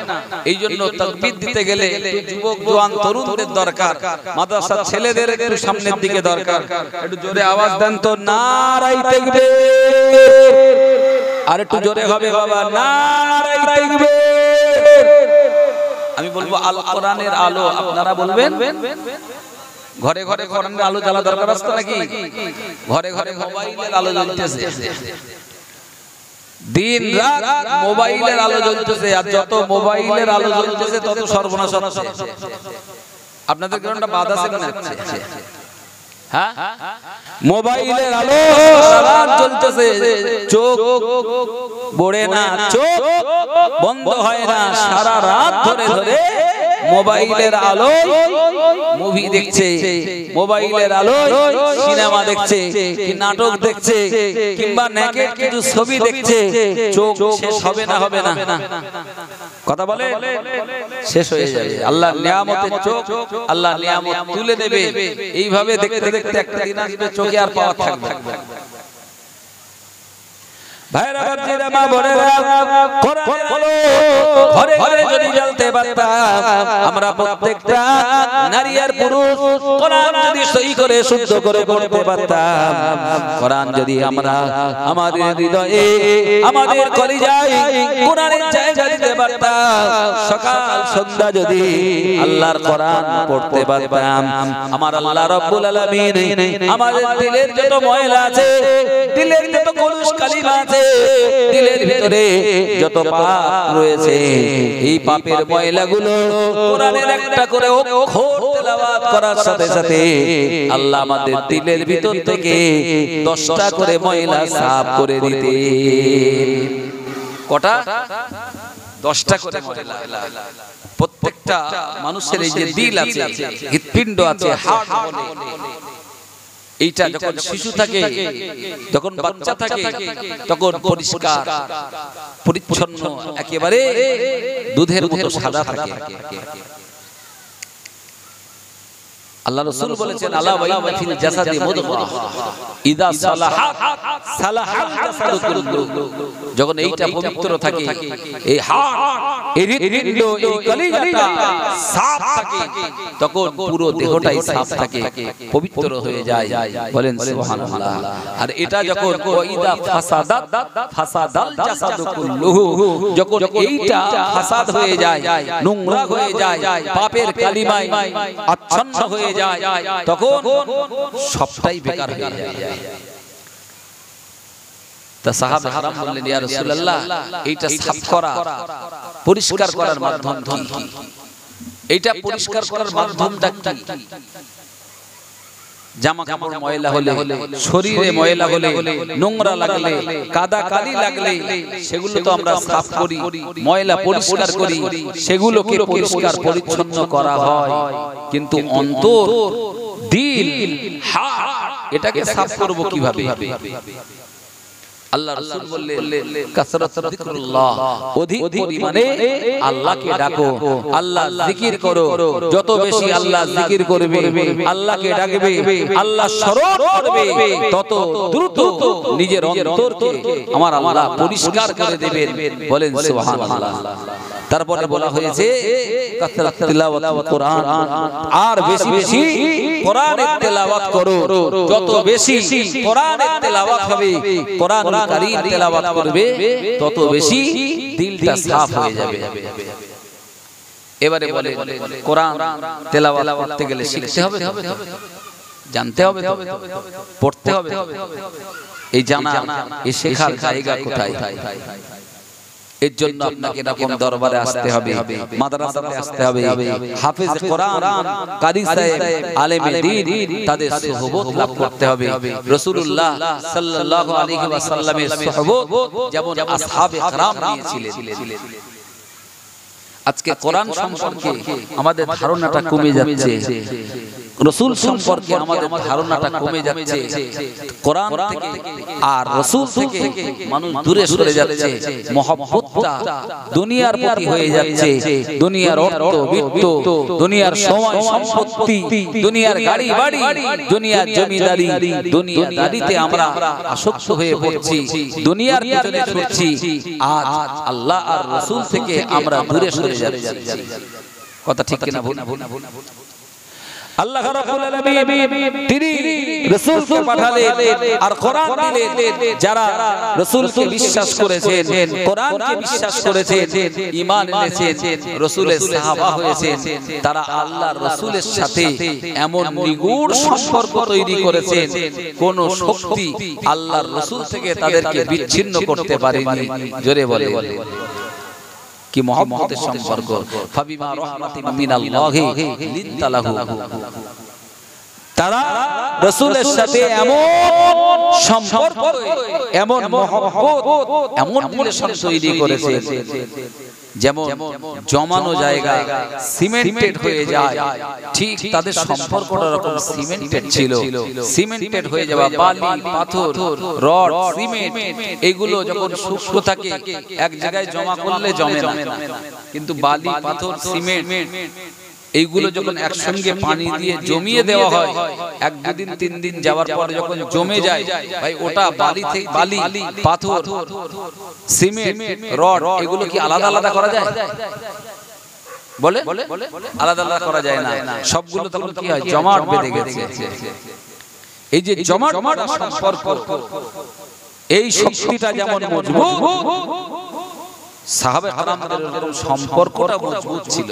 এই জন্য তাকবীর দিতে গেলে যুবক জওয়ান তরুণদের দরকার, মাদ্রাসার ছেলেদের একটু সামনের দিকে দরকার। একটু জোরে আওয়াজ দেন তো, নারায়ে তাকবীর। আর একটু জোরে হবে বাবা, নারায়ে তাকবীর। আমি বলবো আল কোরআনের আলো, আপনারা বলবেন ঘরে ঘরে কোরআনের আলো জ্বালা দরকার আছে নাকি? ঘরে ঘরে মোবাইলের আলো জ্বলতেছে, দিন রাত মোবাইলের আলো জ্বলতেছে। আর যত মোবাইলের আলো জ্বলতেছে তত সর্বনাশ হচ্ছে। আপনাদের কোনটা বাধা আছে না? হ্যাঁ, মোবাইলের আলো সারা জ্বলতেছে, চোখ পড়ে না, চোখ বন্ধ হয় না, সারা রাত ধরে ধরে মোবাইলের আলো মুভি দেখছে, মোবাইলের আলো সিনেমা দেখছে, কি নাটক দেখছে, কিংবা নেকেড কিছু ছবি দেখছে। চোখ শেষ হবে না, হবে না? কথা বলে শেষ হয়ে যাবে। আল্লাহর নিয়ামতের চোখ আল্লাহ নিয়ামত তুলে দেবে। এইভাবে দেখতে দেখতে একটা দিন আসবে চোখে আর পাওয়া থাকবে না। ভাইরা বাচ্চারা মা বোনেরা, কোরআনের আলো ঘরে ঘরে যদি জ্বলতে পারতাম, আমরা প্রত্যেকটা নারী আর পুরুষ কোরআন যদি সহি করে শুদ্ধ করে পড়তে পারতাম, কোরআন যদি আমরা আমাদের হৃদয়ে আমাদের কলিজায় কোরআনের জায়গা দিতে পারতাম, সকাল সন্ধ্যা যদি আল্লাহর কোরআন পড়তে পারতাম, আমার আল্লাহ রাব্বুল আলামিন আমাদের দিলের যত ময়লা আছে, দিলের যত কলুষ কালিমা আছে, দিলের ভিতরে যত পাপ রয়েছে, এই পাপের ময়লাগুলো কোরআনের একটা করে অক্ষর তেলাওয়াত করার সাথে সাথে আল্লাহ আমাদের দিলের ভিতর থেকে 10টা করে ময়লা সাফ করে দিতে। কটা? 10টা করে ময়লা। প্রত্যেকটা মানুষের এই যে দিল আছে, হৃৎপিণ্ড আছে, হার্ট বলে, এইটা যখন শিশু থাকে, যখন বাচ্চা থাকে, তখন পরিষ্কার পরিচ্ছন্ন, একেবারে দুধের মতো সাদা থাকে। আল্লাহ রাসূল বলেছেন, আলা ওয়া ফিল জাসাদি মুদগা ইযা সালাহাত সালাহাল জাসাদু কুল্লু। যখন এইটা পবিত্র থাকে, এই হার্ট, এই হৃৎপিণ্ড, এই কলিজাটা সাফ থাকে, তখন পুরো দেহটাই সাফ থাকে, পবিত্র হয়ে যায়। বলেন সুবহানাল্লাহ। আর এটা যখন ওয়াইদা ফাসাদাত ফাসাদাল জাসাদু কুল্লুহু, যখন এইটা ফাসাদ হয়ে যায়, নোংরা হয়ে যায়, পাপের কালিমায় আচ্ছন্ন হয়ে যায়, তখন সবটাই বেকার হয়ে যায়। তা সাহাবা হারাম বললেন, ইয়া রাসূলুল্লাহ, এইটা সাফ করা, পরিষ্কার করার মাধ্যম কি? এইটা পরিষ্কার করার মাধ্যমটা কি? জামা কাপড় ময়লা হলে, শরীরে ময়লা হলে, নোংরা লাগলে, কাদা কালি লাগলে, সেগুলো তো আমরা সাফ করি, ময়লা পরিষ্কার করি, সেগুলোকে পরিষ্কার পরিচ্ছন্ন করা হয়। কিন্তু অন্তর, দিল, হার্ট, এটাকে সাফ করব কিভাবে? আল্লাহ রাসূল বললেন, কাসরাত যিকরুল্লাহ, অধিক পরিমাণে আল্লাহকে ডাকো, আল্লাহ জিকির করো। যত বেশি আল্লাহ জিকির করবে, আল্লাহকে ডাকবে, আল্লাহ স্মরণ করবে, তত দ্রুত নিজের অন্তরকে আমার আল্লাহ পরিষ্কার করে দেবেন। বলেন সুবহানাল্লাহ। তারপরে বলা হয়েছে কাসরাত তিলাওয়াত কোরআন, আর বেশি বেশি কোরআনের তেলাওয়াত করো। যত বেশি কোরআনের তেলাওয়াত হবে, কোরআনুল কারীম তেলাওয়াত করবে, তত বেশি দিলটা সাফ হয়ে যাবে। এবারে বলে, কোরআন তেলাওয়াত করতে গেলে শিখতে হবে, জানতে হবে, পড়তে হবে। এই জানা, এই শেখার জায়গা কোথায়? এর জন্য আপনাকে এরকম দরবারে আসতে হবে, মাদ্রাসাতে আসতে হবে, হাফেজ কোরআন, কারি সাহেব, আলেমে দ্বীন তাদের সুহবত লাভ করতে হবে। রাসূলুল্লাহ সাল্লাল্লাহু আলাইহি ওয়াসাল্লামের সুহবত যেমন আসহাবে کرام নিয়েছিলেন। আজকে কোরআন সম্পর্কে আমাদের ধারণাটা কমে যাচ্ছে, রাসূল সম্পর্কে আমাদের ধারণাটা কমে যাচ্ছে, কোরআন থেকে আর রাসূল থেকে মানুষ দূরে সরে যাচ্ছে, মহব্বতটা দুনিয়ার প্রতি হয়ে যাচ্ছে, দুনিয়ার অর্থ বিত্ত, দুনিয়ার সময় সম্পত্তি, দুনিয়ার গাড়ি বাড়ি, দুনিয়ার জমিদারি, দুনিয়াদারিতে আমরা আসক্ত হয়ে পড়ছি, দুনিয়ার পিছনে ছুটছি, আজ আল্লাহ আর রাসূল থেকে আমরা দূরে সরে যাচ্ছি। কথা ঠিক কিনা ভুল? আল্লাহ রাব্বুল আলামিন তিনি রাসূলকে পাঠালেন আর কোরআন দিলেন। যারা রাসূলকে বিশ্বাস করেছেন, কোরআনকে বিশ্বাস করেছেন, ঈমান এনেছেন, রাসূলের সাহাবা হয়েছেন, তারা আল্লাহর রাসূলের সাথে এমন নিগুড় সম্পর্ক তৈরি করেছেন, কোন শক্তি আল্লাহর রাসূল থেকে তাদেরকে বিচ্ছিন্ন করতে পারেনি। জোরে বলে কি মহব্বতের সম্পর্ক। ফাবিমা রাহমাতিন মিনাল্লাহি লিনতা লাহু, তারা রাসূলের সাথে এমন সম্পর্ক, এমন মহব্বত, এমন রিলেশন তৈরি করেছে যেমন জমানো জায়গা সিমেন্টেড হয়ে যায়, ঠিক তাদের সম্পর্কটা এরকম সিমেন্টেড ছিল। সিমেন্টেড হয়ে যাওয়া বালি, পাথর, রড, সিমেন্ট এগুলো যখন শুষ্ক থাকে এক জায়গায় জমা করলে জমে না, কিন্তু বালি, পাথর, সিমেন্ট এইগুলো যখন একসঙ্গে পানি দিয়ে জমিয়ে দেওয়া হয়, এক দুদিন তিন দিন যাওয়ার পর যখন জমে যায়, ভাই ওটা বালি থেকে বালি, পাথর, সিমেন্ট, রড এগুলো কি আলাদা আলাদা করা যায়? বলে আলাদা আলাদা করা যায় না, সবগুলো তখন কি হয়, জমাট বেঁধে গেছে। এই যে জমাট সম্পর্ক, এই শক্তিটা যেমন মজবুত, সাহাবে কেরামদের সম্পর্কটা মজবুত ছিল,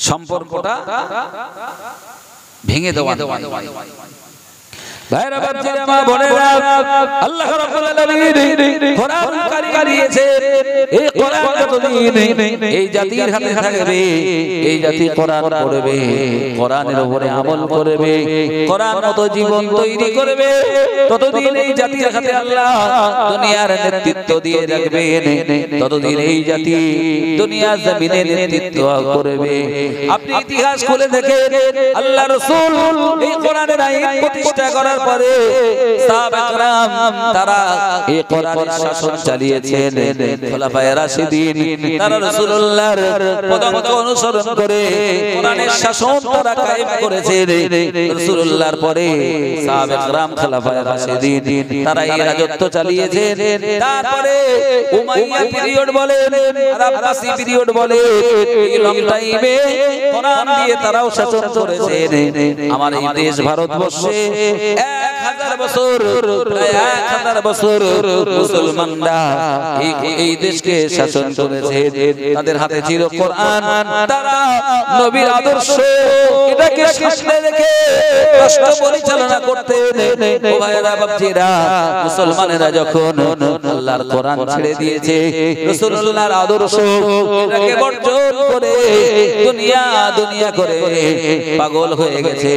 সম্পর্কটা ভেঙে দেওয়া। ভাইরা বাচ্চারা মা বোনেরা, আল্লাহ রাব্বুল আলামিন কোরআন কারিয়েছে। এই কোরআন যতদিন এই জাতির হাতে থাকবে, এই জাতি কোরআন পড়বে, কোরআনের উপরে আমল করবে, কোরআন মতো জীবন তৈরি করবে, ততদিন এই জাতির হাতে আল্লাহ দুনিয়ার নেতৃত্ব দিয়ে রাখবেন, ততদিন এই জাতি দুনিয়ার জমিনে নেতৃত্ব করবে। আপনি ইতিহাস খুলে দেখেন, আল্লাহ রাসূল এই কোরআনের আইন প্রতিষ্ঠা করার পরে সাহাবা کرام তারা এই কোরআনের শাসন চালিয়েছেন। খোলাফায়ে রাশিদিন তারা রাসূলুল্লাহর পদাঙ্ক অনুসরণ করে কোরআনের শাসন তারা কায়েম করেছেন। রাসূলুল্লাহর পরে সাহাবা کرام খোলাফায়ে রাশিদিন তারা এই রাজত্ব চালিয়েছেন। তারপরে উমাইয়া পিরিয়ড বলেন আর আব্বাসি পিরিয়ড বলেন, এই লং টাইমে কোরআন দিয়ে তারাও শাসন করেছেন। আমার এই দেশ ভারতবর্ষে 1000 বছর, প্রায় 1000 বছর মুসলমানরা এই দেশকে শাসন করেছে। তাদের হাতে ছিল কোরআন, তারা নবীর আদর্শ এটাকে সামনে রেখে রাষ্ট্র পরিচালনা করতেন। ও ভাইরা বাপজিরা, মুসলমানেরা যখন আল্লাহর কোরআন ছেড়ে দিয়েছে, রাসূলুল্লাহর আদর্শ এটাকে বর্জন করে দুনিয়া দুনিয়া করে পাগল হয়ে গেছে।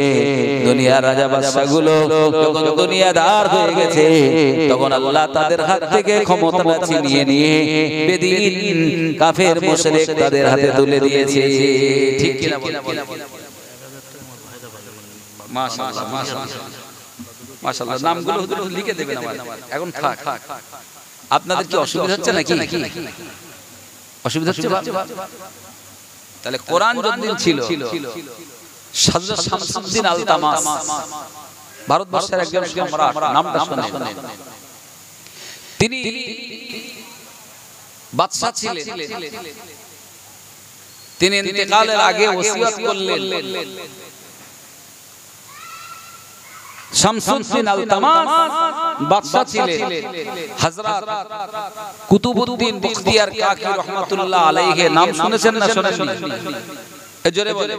দুনিয়ার রাজা বাদশাগুলো যখন দুনিয়াদার হয়ে গেছে, তখন আল্লাহ তাদের হাত থেকে ক্ষমতাটা ছিনিয়ে নিয়ে বেদিন কাফের মুশরিক তাদের হাতে তুলে দিয়েছে। ঠিক কিনা বলেন? মাশাআল্লাহ মাশাআল্লাহ মাশাআল্লাহ। নামগুলো হুজুর লিখে দেবেন আমার, এখন থাক। আপনাদের কি অসুবিধা হচ্ছে নাকি? অসুবিধা হচ্ছে? তাহলে কোরআন যতদিন ছিল, হযরত শামসুদ্দিন আল-তামাস ভারতবর্ষের একজন সম্রাট, নামটা শুনেন। তিনি বাদশা ছিলেন। তিনি ইন্তেকালের আগে ওসিয়ত করলেন, শামসুদ্দিন আল-তামাস বাদশা ছিলেন। হযরত কুতুবউদ্দিন বখতিয়ার কাকি রাহমাতুল্লাহ আলাইহি নাম শুনেছেন না শুনেননি? জোরে বলে।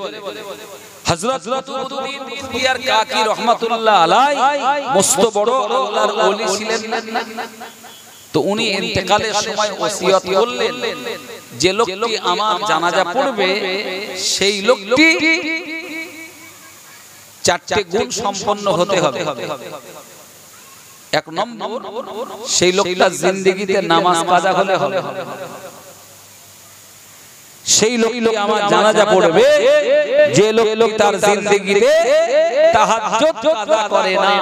হযরত কুতুবউদ্দিন বখতিয়ার কাকি রাহমাতুল্লাহ আলাইহি মস্ত বড় আল্লাহর ওলি ছিলেন না? তো উনি ইন্তেকালের সময় ওসিয়ত করলেন যে লোকটি আমার জানাজা পড়বে সেই লোকটি চারটি গুণ সম্পন্ন হতে হবে। এক নম্বর, সেই লোকটা জিন্দেগিতে নামাজ কাজা হলে হবে। সেই লোকটি আমার জানাজা পড়বে যে লোক তার জিন্দেগিতে তাহাজ্জুদ কাজা করে না।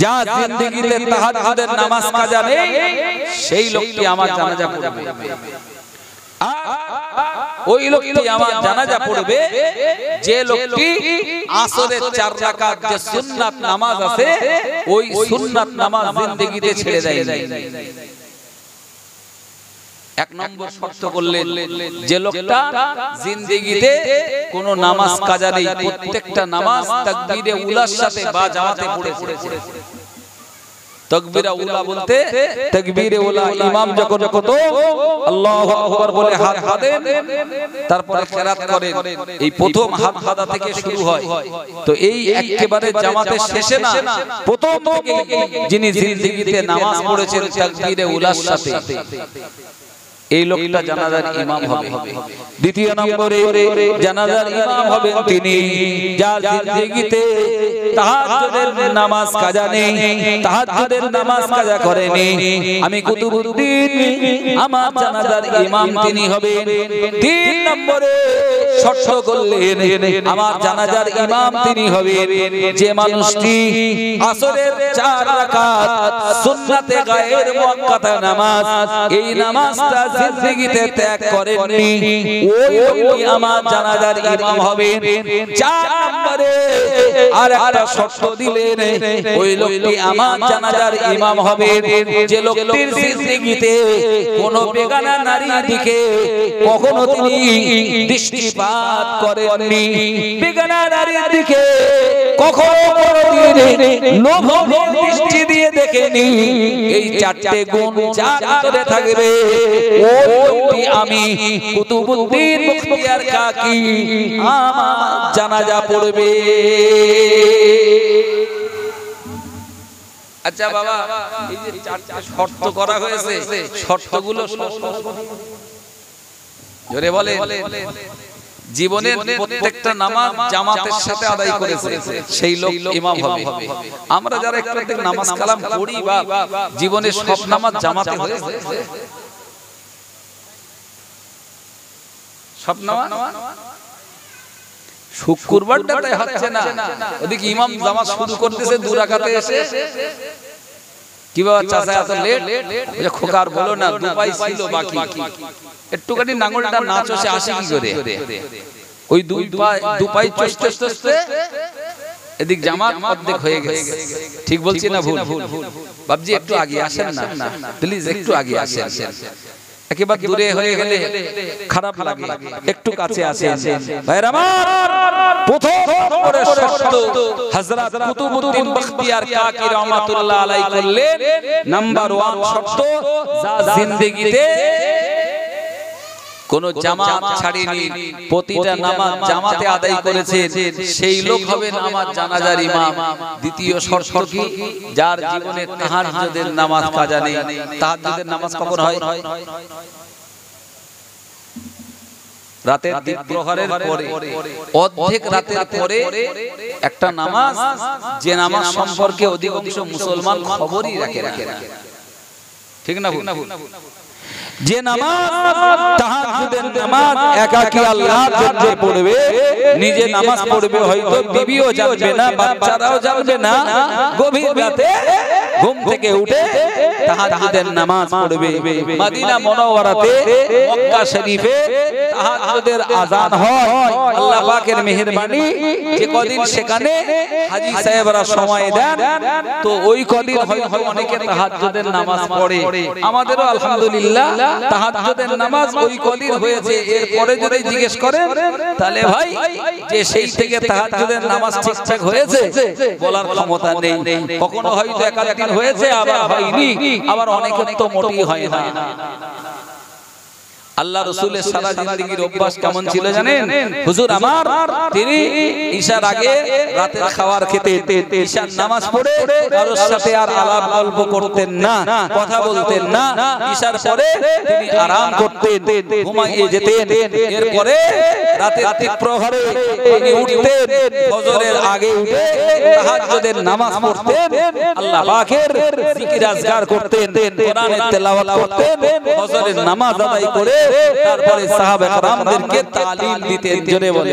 যা জিন্দেগিতে তাহাজ্জুদের নামাজ কাজা নেই সেই লোকটি আমার জানাজা পড়বে। ওই লোকটি আমার জানাজা পড়বে যে লোকটি আসরের 4 রাকাত যে সুন্নাত নামাজ আছে ওই সুন্নাত নামাজ জিন্দেগিতে ছেড়ে দেয়। এক নম্বর শর্ত করলেন যে লোকটা জিন্দেগিতে কোনো নামাজ কাজা নেই, প্রত্যেকটা নামাজ তাকবীরে উলার সাথে বা জামাতে পড়ে। তাকবীরে উলা বলতে তাকবীরে উলা ইমাম যখন কত আল্লাহু আকবার বলে হাত বাঁধেন তারপরে কিরাত করেন, এই প্রথম হাত বাঁধা থেকে শুরু হয়। তো এই একেবারে জামাতের শেষে না, প্রথম থেকে যিনি জিন্দেগিতে নামাজ পড়েছেন তাকবীরে উলার সাথে এই লোকটা জানাজার ইমাম হবে। দ্বিতীয় নম্বরে জানাজার ইমাম হবেন তিনি যার জিন্দেগিতে তাহাজ্জুদের নামাজ কাজা নেই, তাহাজ্জুদের নামাজ কাজা করেনি। আমি কুতুবুদ্দিন আমার জানাজার ইমাম তিনি হবেন। তিন নম্বরে শর্ত করলেন আমার জানাজার ইমাম তিনি হবেন যে মানুষটি আসরের 4 রাকাত সুন্নাতে গায়ের মুআক্কাদা নামাজ এই নামাজটা জিন্দেগিতে ত্যাগ করেননি, ওই লোকটি আমার জানাজার ইমাম হবেন। 4 নম্বরে আর একটা শর্ত দিলেন ওই লোকটি আমার জানাজার ইমাম হবেন যে লোকটির জিন্দেগিতে কোনো বেগানা নারীর দিকে কখনো তিনি দৃষ্টিপাত করেননি, বেগানা নারীর দিকে কখনো কোনোদিন লোভনীয় দৃষ্টি দিয়ে দেখেনি। এই 4টে গুণ যার ভিতরে থাকবে ওই লোকটি আমি কুতুবুদ্দিন মুখতিয়ার কাকি আমার জানাজা পড়বে। আচ্ছা বাবা, এই যে 4টা শর্ত করা হয়েছে, শর্তগুলো জোরে বলে জীবনের প্রত্যেকটা নামাজ জামাতের সাথে আদায় করেছে সেই লোক ইমাম হবে। আমরা যারা একটু নামাজ কালাম পড়ি বা জীবনের সব নামাজ জামাতে হয়েছে, সব নামাজ শুক্রবারটা তাই হচ্ছে না, ওদিকে ইমাম জামাত শুরু করতেছে 2 রাকাতে এসে কি বাবা চাচা এত লেট, ওই খোকার বলো না 2 পাই ছিল বাকি, একটুখানি নাঙ্গলটা না চষে আসে কি করে, ওই 2 পাই চষতে চষতে এদিক জামাত অর্ধেক হয়ে গেছে। ঠিক বলছি না ভুল? বাবজি একটু আগে আসেন না প্লিজ, একটু আগে আসেন। একেবারে দূরে হয়ে গেলে খারাপ লাগে, একটু কাছে আসেন ভাইরা আমার। প্রথম নম্বরে শর্ত হযরত কুতুবউদ্দিন বখতিয়ার কাকি রহমাতুল্লাহ আলাইহি করলেন, নাম্বার 1 শর্ত যা জিন্দেগিতে কোন জামাত ছাড়েনি, প্রতিটা নামাজ জামাতে আদায় করেছে সেই লোক হবে আমার জানাজার ইমাম। দ্বিতীয় শর্ত কি? যার জীবনে তাহাজ্জুদের নামাজ কাজা নেই। তাহাজ্জুদের নামাজ কখন হয়? রাতের দ্বিপ্রহরের পরে, অর্ধেক রাতের পরে একটা নামাজ, যে নামাজ সম্পর্কে অধিকাংশ মুসলমান খবরই রাখে না। ঠিক না? যে নামাজ তাহাজ্জুদের নামাজ একাকী আল্লাহর জন্য পড়বে, নিজে নামাজ পড়বে, হয়তো বিবিও জানবে না, বাচ্চারাও জানবে না, গভীর রাতে ঘুম থেকে উঠে তাহাজ্জুদের নামাজ পড়বে। মদিনা মুনাওয়ারাতে মক্কা শরীফে তাহাজ্জুদের আযান হয়। আল্লাহ পাকের মেহেরবানি যে কদিন সেখানে হাজী সাহেবরা সময় দেন, তো ওই কদিন হয়তো অনেকে তাহাজ্জুদের নামাজ পড়ে। আমাদেরও আলহামদুলিল্লাহ তাহাজ্জুদের নামাজ ওই কদিন হয়েছে। এরপরে যদি জিজ্ঞেস করেন তাহলে ভাই যে সেই থেকে তাহাজ্জুদের নামাজ ঠিকঠাক হয়েছে বলার ক্ষমতা নেই। কখনো হয়তো একাধিক হয়েছে, আবার হয়নি, আবার অনেকের তো মোটেই হয় না। আল্লাহ রাসূলের সারা জিন্দেগীর অভ্যাস কেমন ছিল জানেন? হুজুর আমার তিনি ঈশার আগে রাতের খাবার খেতেন, ঈশার নামাজ পড়ে কারোর সাথে আর আলাপ গল্প করতেন না, কথা বলতেন না। ঈশার পরে তিনি আরাম করতেন, ঘুমিয়ে যেতেন। এরপরে রাতের প্রহরে তিনি উঠতেন, ফজরের আগে উঠে তাহাজ্জুদের নামাজ পড়তেন, আল্লাহ পাকের জিকির আজকার করতেন, কোরআনের তেলাওয়াত করতেন, ফজরের নামাজ আদায় করে তারপরে সাহাবা کرامদেরকে তালিম দিতেন। জোরে বলে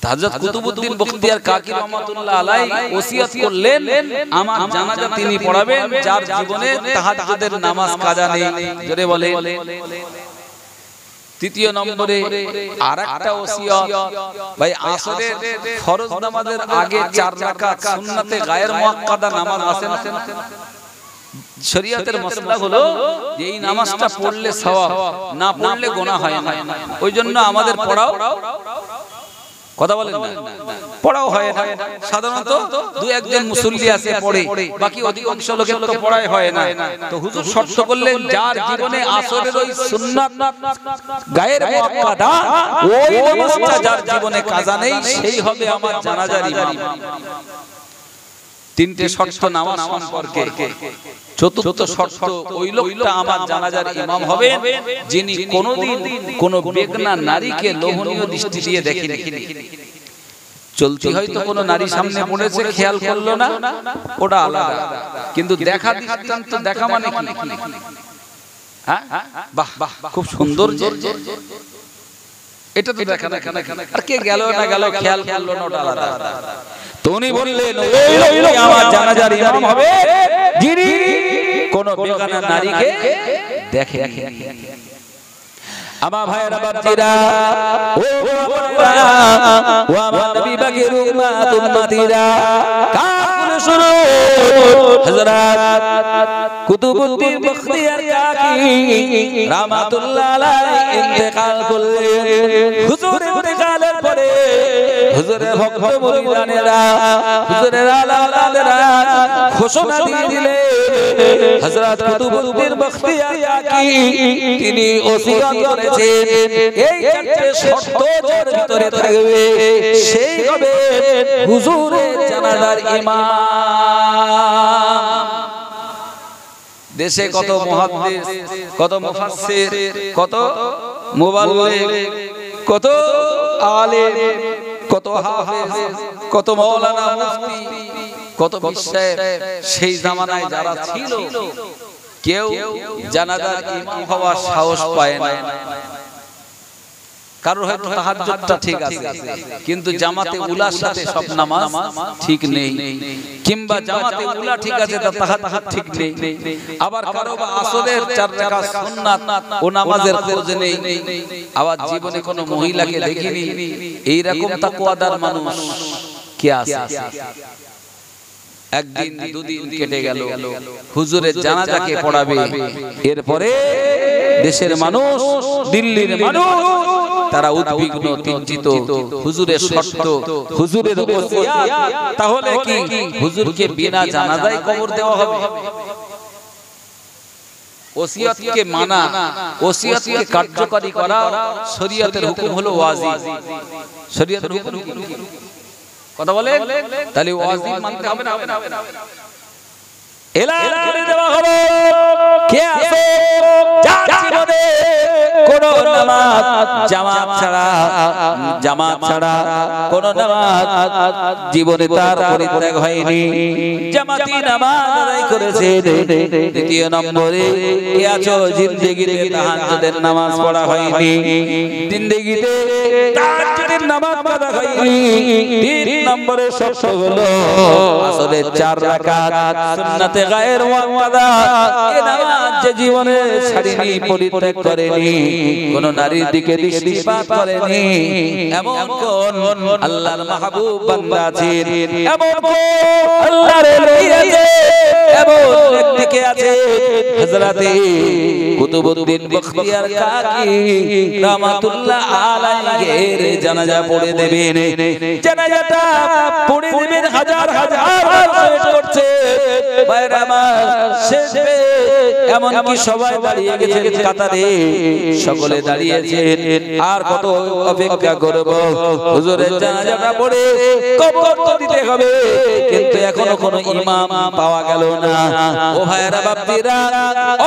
হযরত কুতুবউদ্দিন বখতিয়ার কাকি রহমাতুল্লাহ আলাইহি ওসিয়ত করলেন, আমার জানাজা তিনি পড়াবেন যার জীবনে তাহাজ্জুদের নামাজ কাজা নেই। জোরে বলে। তৃতীয় নম্বরে আরেকটা ওসিয়ত, ভাই আসরের ফরজ নামাজের আগে 4 রাকাত সুন্নাতে গায়ের মুআক্কাদা নামাজ আছে না? শরীয়তের মাসলা হলো যে এই নামাজটা পড়লে সওয়াব, না পড়লে গুনাহ হয় না। ওইজন্য আমাদের পড়াও, কথা বলেন না, পড়াও হয় না। সাধারণত দুই একজন মুসল্লি আছে পড়ে, বাকি অধিকাংশ লোকের তো পড়াই হয় না। তো হুজুর শর্ত করলেন যার জীবনে আসরের ওই সুন্নাত গায়ের মুআক্কাদা ওই নামাজটা যার জীবনে কাজা নেই সেই হবে আমার জানাজার ইমাম। তিনটে শর্ত নামাজ সম্পর্কে। চতুর্থ শর্ত, ওই লোকটা আমার জানাজার ইমাম হবে যিনি কোনোদিন কোনো বেগনা নারীকে লোভনীয় দৃষ্টি দিয়ে দেখেনি। চলতি হয়তো কোনো নারী সামনে পড়েছে, খেয়াল করলো না, ওটা আলাদা। কিন্তু দেখা দৃষ্টান্ত দেখা মানে কি? হ্যাঁ, বাহ বাহ, খুব সুন্দর, এটা তো দেখা না, আর কে গেল না গেল খেয়াল করলো না, ওটা আলাদা। তো উনি বললেন ওই লোক আমার জানাজার ইমাম হবে যিনি কোন বেগানা নারীকে দেখে। আমার ভাইয়েরা বাচ্চারা, ও আমার নবী পাকের উম্মত উম্মতিরা, কান শুনো, হযরত কুতুবউদ্দিন বখতিয়ার কাকি রাহমাতুল্লাহ আলাইহি ইন্তেকাল করলেন। হুজুরের ইন্তেকালের পরে হুজুরের ভক্ত মুরিদানেরা, হুজুরের আওলাদেরা ঘোষণা দিয়ে দিলেন, হযরত কুতুবউদ্দিন বখতিয়ার কাকি তিনি ওসিয়ত করেছেন এই চারটি শর্ত যার ভিতরে থাকবে সেই হবে হুজুরের জানাজার ইমাম। দেশে কত মুহাদ্দিস, কত মুফাসসির, কত মুবাল্লিগ, কত আলেম, কত হাফেজ, কত মাওলানা, মুফতি, কত বিশ্বাস, সেই জামানায় যারা ছিল কেউ জানাজার ইমাম হওয়ার সাহস পায় না। কারোর হয়তো তাহাজ্জুদটা ঠিক আছে কিন্তু জামাতে উলার সাথে সব নামাজ ঠিক নেই, কিংবা জামাতে উলা ঠিক আছে তা তাহাজ্জুদ ঠিক নেই। আবার কারো বা আসরের 4 রাকাত সুন্নাত ও নামাজের খোঁজ নেই। আবার জীবনে কোনো মহিলাকে দেখিনি, এই রকম তাকওয়াদার মানুষ কে আছে? একদিন দুদিন কেটে গেল, হুজুরের জানাজাকে পড়াবে। এরপরে দেশের মানুষ, দিল্লির মানুষ তারা উদ্বিগ্ন, চিন্তিত। হুজুরের শর্ত, হুজুরের ওসিয়ত, তাহলে কি হুজুরকে বিনা জানাজায় কবর দেওয়া হবে? ওসিয়তকে মানা, ওসিয়তকে কার্যকরী করা শরীয়তের হুকুম হলো ওয়াজিব। শরীয়তের হুকুম কি? কথা বলে, তাহলে ওয়াজিব মানতে হবে না? এলান করে দেওয়া হলো, কে আছে যার জীবনে কোন নামাজ জামাত ছাড়া কোন নামাজ জীবনে তার পরিত্যাগ হয়নি, জামাতি নামাজ আদায় করেছে। দ্বিতীয় নম্বরে কে আছো জিন্দেগিতে তাহাজ্জুদের নামাজ পড়া হয়নি, জিন্দেগিতে তাহাজ্জুদের নামাজ পড়া হয়নি। তিন নম্বরে শর্ত হলো আসরের 4 রাকাত সুন্নাতে গায়ের মুআক্কাদা এই নামাজ যে জীবনে ছাড়েনি, পরিত্যাগ করেনি, কোন নারীর দিকে দৃষ্টিপাত করেনি, এমন কোন আল্লাহর মাহবুব বান্দা আছেন, এমন কোন আল্লাহর ওলি আছে, এমন ব্যক্তিকে আছে হযরতে কুতুবউদ্দিন বখতিয়ার কাকি রাহমাতুল্লাহ আলাইহির জানাজা পড়ে দেবেন। জানাজাটা পড়ে দেবেন, হাজার হাজার ওয়েট করছে। বাইরে আমার শেষ এমনকি সবাই দাঁড়িয়ে গেছেন কাতারে, সকলে দাঁড়িয়েছেন। আর কত অপেক্ষা করব, হুজুরের জানাজাটা পড়ে কবর তো দিতে হবে, কিন্তু এখনো কোনো ইমাম পাওয়া গেল না। ও ভাইরা বাপ্পিরা,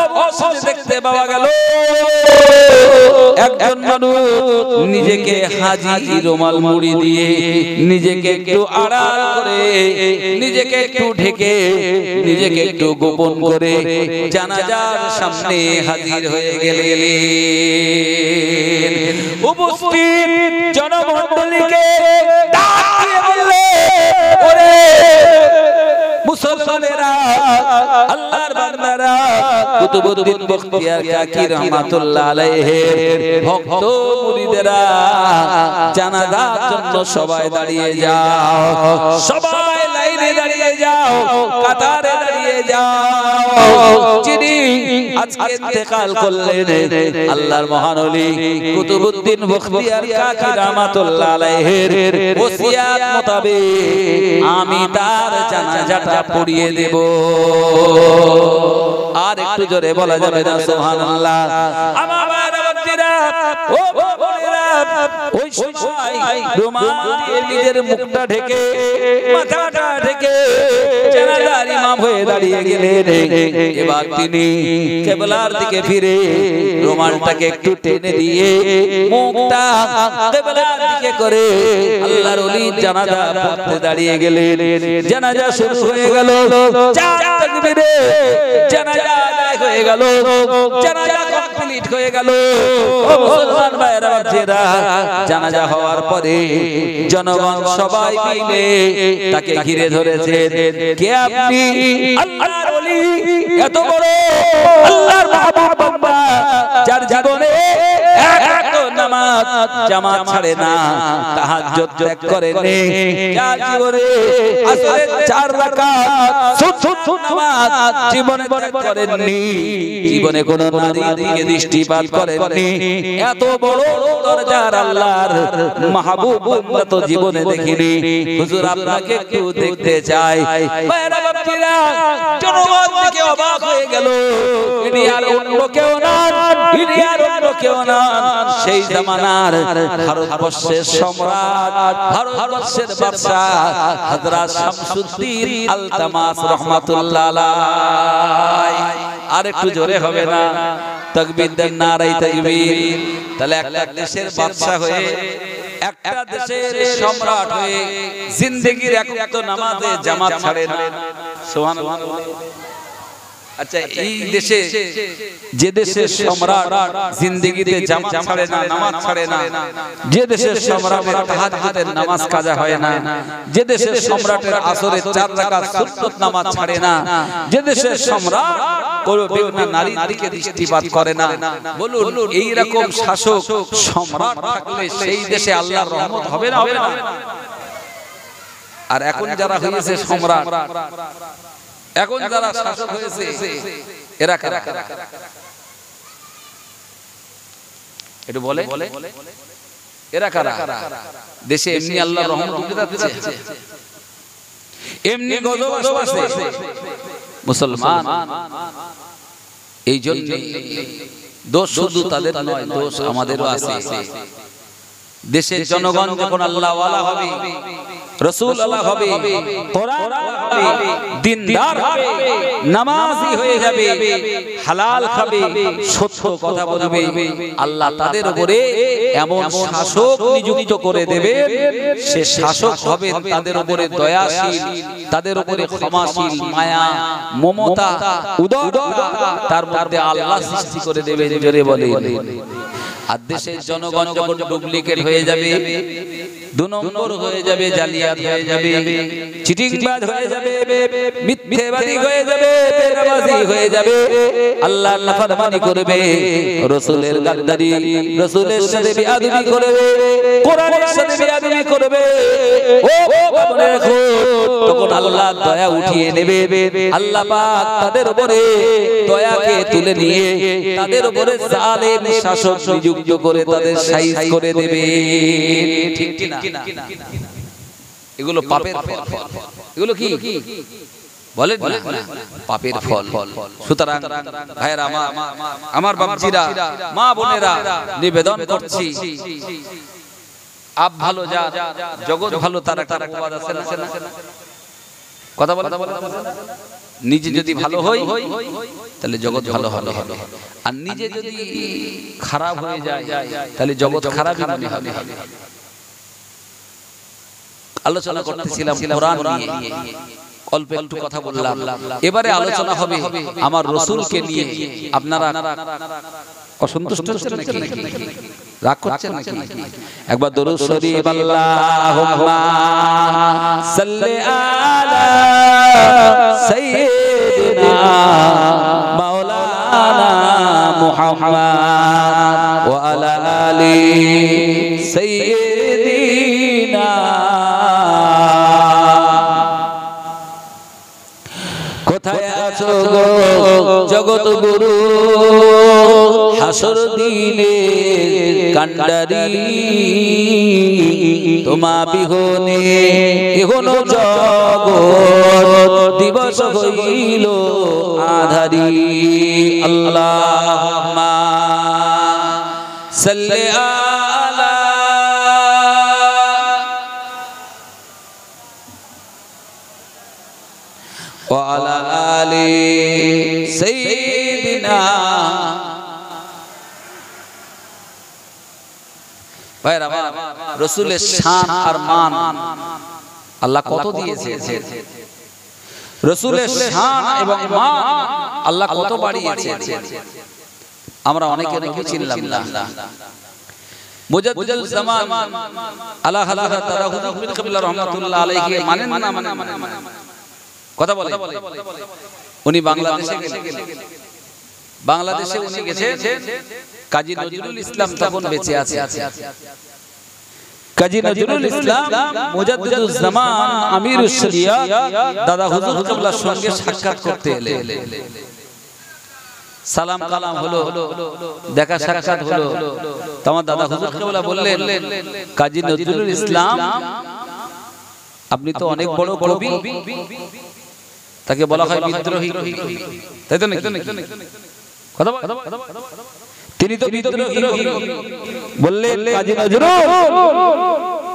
অবশেষে দেখতে পাওয়া গেল একজন মানুষ নিজেকে হাজি রুমাল মুড়ি দিয়ে, নিজেকে একটু আড়াল করে, নিজেকে একটু ঢেকে, নিজেকে একটু গোপন করে জানাজার সামনে হাজির হয়ে গেলেন। উপস্থিত জনমণ্ডলীকে ডাক দিয়ে বললেন, ওরে মুসলমানেরা, আল্লাহর বান্দারা, কুতুবউদ্দিন বখতিয়ার কাকি রহমাতুল্লাহ আলাইহির ভক্ত মুরিদেরা, জানাজার জন্য সবাই দাঁড়িয়ে যাও, সবাই লাইনে দাঁড়িয়ে যাও, কাতারে দাঁড়িয়ে যাও। যিনি আজকে ইন্তেকাল করলেন, আল্লাহর মহান ওলি কুতুবউদ্দিন বখতিয়ার কাকি রহমাতুল্লাহ আলাইহির ওসিয়াত মোতাবেক আমি তার জানাজাটা পড়িয়ে দেব। আর একটু জোরে বলা যাবে না সুবহানাল্লাহ? আমার বাচ্চারা, ও বোনেরা, ওই সময় রুমাল দিয়ে নিজের মুখটা ঢেকে, মাথাটা ঢেকে জানাজার ইমাম হয়ে দাঁড়িয়ে গেলেন। এবার তিনি কিবলার দিকে ফিরে রুমালটাকে একটু টেনে দিয়ে মুখটা কিবলার দিকে করে আল্লাহর ওলি জানাজা পড়তে দাঁড়িয়ে গেলেন। জানাজা শুরু হয়ে গেল, চার তাকবীরে জানাজা আদায় হয়ে গেল, জানাজা কমপ্লিট হয়ে গেল। ও মুসলমান ভাইরা বাচ্চারা, জানাজা হওয়ার পরে জনগণ সবাই মিলে তাকে ঘিরে ধরেছে। কে আপনি? আল্লাহর ওলি, এত বড় আল্লাহর মাহবুব বান্দা, যার জীবনে এক নামাজ জামাত ছাড়ে না, তাহাজ্জুদ ত্যাগ করেনি, যার জীবনে আসরের 4 রাকাত সুন্নাত নামাজ জীবনে ত্যাগ করেননি, জীবনে কোন নারীর দিকে দৃষ্টিপাত করেননি, এত বড় দরজার আল্লাহর মাহবুব বান্দা তো জীবনে দেখিনি। হুজুর আপনাকে একটু দেখতে চাই। ভাইরা বাপ্পিরা, জনগণ থেকে অবাক হয়ে গেল। ইনি আর অন্য কেউ না, ইনি আর অন্য কেউ না, সেই জামানার ভারতবর্ষের সম্রাট, ভারতবর্ষের বাদশা হযরত শামসুদ্দিন আলতামাস রাহমাতুল্লাহ আলাইহি। আর একটু জোরে হবে না? তাকবীর দেন, নারায়ে তাকবীর। তাহলে একটা দেশের বাদশা হয়ে, একটা দেশের সম্রাট হয়ে জিন্দেগীর এক নামাজে জামাত ছাড়ে না। সুবহানাল্লাহ। আচ্ছা, এই দেশে, যে দেশের সম্রাট জিন্দেগীতে জামাত ছাড়ে না, নামাজ ছাড়ে না, যে দেশের সম্রাটের তাহাজ্জুদের নামাজ কাজা হয় না, যে দেশের সম্রাটের আসরে 4 রাকাত সুন্নাত নামাজ ছাড়ে না, যে দেশের সম্রাট কোন বেগুনা নারীর দিকে দৃষ্টিপাত করে না, বলুন এই রকম শাসক সম্রাট থাকলে সেই দেশে আল্লাহর রহমত হবে না, হবে না? আর এখন যারা হয়েছে সম্রাট, এখন যারা শাসক হয়েছে, এরা কারা? একটু বলে, এরা কারা? দেশে এমনি আল্লাহর রহমত উঠে যাচ্ছে, এমনি গজব আসছে। মুসলমান, এই জন্য দোষ শুধু তাদের নয়, দোষ আমাদেরও আছে। দেশের জনগণ যখন আল্লাহ ওয়ালা হবে, রাসূল আল্লাহ হবে, কোরআন হবে, দিনদার হবে, নামাজি হয়ে যাবে, হালাল খাবে, সত্য কথা বলবে, আল্লাহ তাদের উপরে এমন শাসক নিযুক্ত করে দেবে, সে শাসক হবে তাদের উপরে দয়াশীল, তাদের উপরে ক্ষমাশীল, মায়া, মমতা, উদারতা, তার মধ্যে আল্লাহ সৃষ্টি করে দেবে। জোরে বলে। আর দেশের জনগণ যখন ডুপ্লিকেট হয়ে যাবে, 2 নম্বর হয়ে যাবে, জালিয়াত হয়ে যাবে, চিটিংবাজ হয়ে যাবে, মিথ্যেবাদী হয়ে যাবে, বেনামাজি হয়ে যাবে, আল্লাহর নাফরমানি করবে, রাসূলের গাদ্দারি, রাসূলের সাথে বেয়াদবি করবে, কোরআনের সাথে বেয়াদবি করবে, ও মনে রাখো, তখন আল্লাহ দয়া উঠিয়ে নেবে। আল্লাহ পাক তাদের উপরে দয়াকে তুলে নিয়ে তাদের উপরে জালেম শাসক নিযুক্ত করে তাদের সাইজ করে দেবে। ঠিক কি না? এগুলো পাপের ফল। এগুলো কি? বলেন না পাপের ফল। সুতরাং ভাইরা আমার বাপজিরা, মা বোনেরা, নিবেদন করছি আপ ভালো যা জগৎ ভালো, তার একটা প্রবাদ আছে না? কথা বলে নিজে যদি ভালো হই তাহলে জগৎ ভালো হবে, আর নিজে যদি খারাপ হয়ে যায় তাহলে জগৎ খারাপই মনে হবে। আলোচনা করতেছিলাম কোরআন নিয়ে, অল্প একটু কথা বললাম। এবারে আলোচনা হবে আমার রাসূলকে নিয়ে। আপনারা অসন্তুষ্ট হচ্ছেন নাকি? রাগ করছেন নাকি? একবার দরুদ শরীফ আল্লাহুম্মা সাল্লি আলা সাইয়্যিদিনা মাওলানা মুহাম্মদ ওয়া আলা আলি সাইয়্যিদিনা। কোথায় আছো গো জগৎ গুরু, হাসর দিনে কান্ডারি, তোমা বিহনে এহনো জগৎ দিবস হইল আধারি। আল্লাহুম্মা সাল্লি আলা ওয়া আলা আলি সাইয়্যিদিনা। ভাইরা, রাসূলের শান আর মান আল্লাহ কত দিয়েছে। রাসূলের শান এবং মান আল্লাহ কত বাড়িয়েছে। আমরা অনেকে চিনলাম না। মুজাদ্দিদুল জামান আলা হযরত তারা হুজুর বিন কিবলা রাহমাতুল্লাহ আলাইহি মানেন না মানে কথা বলে। উনি বাংলাদেশে উনি গেছেন। কাজী নজরুল ইসলাম তখন বেঁচে আছে। কাজী নজরুল ইসলাম মুজাদ্দিদুল জামান আমিরুশ শরিয়াত দাদা হুজুর কিবলার সঙ্গে সাক্ষাৎ করতে এলেন। সালাম কালাম হলো, দেখা সাক্ষাৎ হলো। তোমার দাদা হুজুর কিবলা বললেন, কাজী নজরুল ইসলাম আপনি তো অনেক বড় কবি, তাকে বলা হয় বিদ্রোহী, তাই তো নাকি? তিনি তো বিদ্রোহী। বললেন, কাজী নজরুল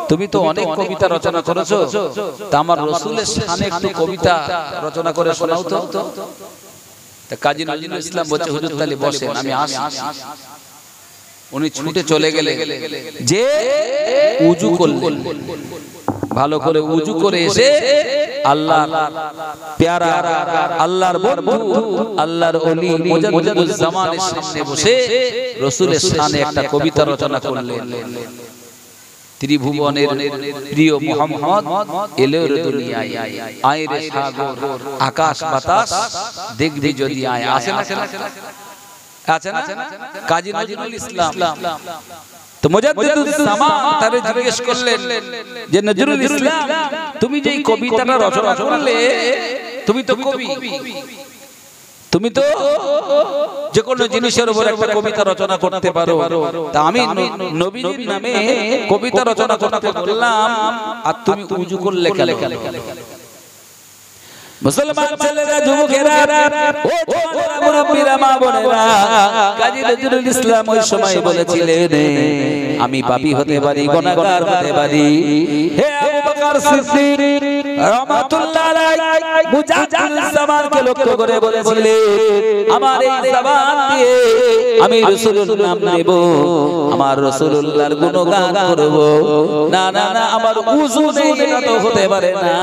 তুমি তো অনেক কবিতা রচনা করেছো, তা আমার রাসূলের শানে একটু কবিতা রচনা করে শোনাও তো। তা কাজী নজরুল ইসলাম বলছে, হুজুর তাহলে বসেন, আমি আসি। উনি ছুটে চলে গেলেন, যে উযু করলেন, ভালো করে উযু করে এসে আল্লাহর প্যারা, আল্লাহর বন্ধু, আল্লাহর ওলি মুজাদ্দিদুল জামানের সামনে বসে রাসূলের শানে একটা কবিতা রচনা করলেন। ত্রিভুবনের প্রিয় মুহাম্মদ এলো রে দুনিয়ায়, আয় রে সাগর আকাশ বাতাস দেখবি যদি আয়। আছে না কাজী নজরুল ইসলাম। তো মুজাদ্দিদুল জামান তারে জিজ্ঞেস করলেন যে নজরুল ইসলাম তুমি যে কবিতাটা রচনা করলে, তুমি তো কবি, তুমি তো যে কোনো জিনিসের উপর একটা কবিতা রচনা করতে পারো, তা আমি নবীজির নামে কবিতা রচনা করতে বললাম, আর তুমি উযু করলে কেন? মুসলমান ছেলেরা, যুবকেরা, ও ছোটরা, মুরব্বিরা, মা বোনেরা, কাজী নজরুল ইসলাম ওই সময় বলেছিলেন, আমি পাপী হতে পারি, গুনাহগার হতে পারি। হে আবু বকর সিদ্দিক রাহমাতুল্লাহ আলাইহি মুজাদ্দিদুল জামানকে লক্ষ্য করে বলেছিলেন, আমার এই জবান দিয়ে আমি রাসূলের নাম নেব, আমার রাসূলুল্লাহর গুণগান করব। না না না, আমার উযু নেই, এটা তো হতে পারে না।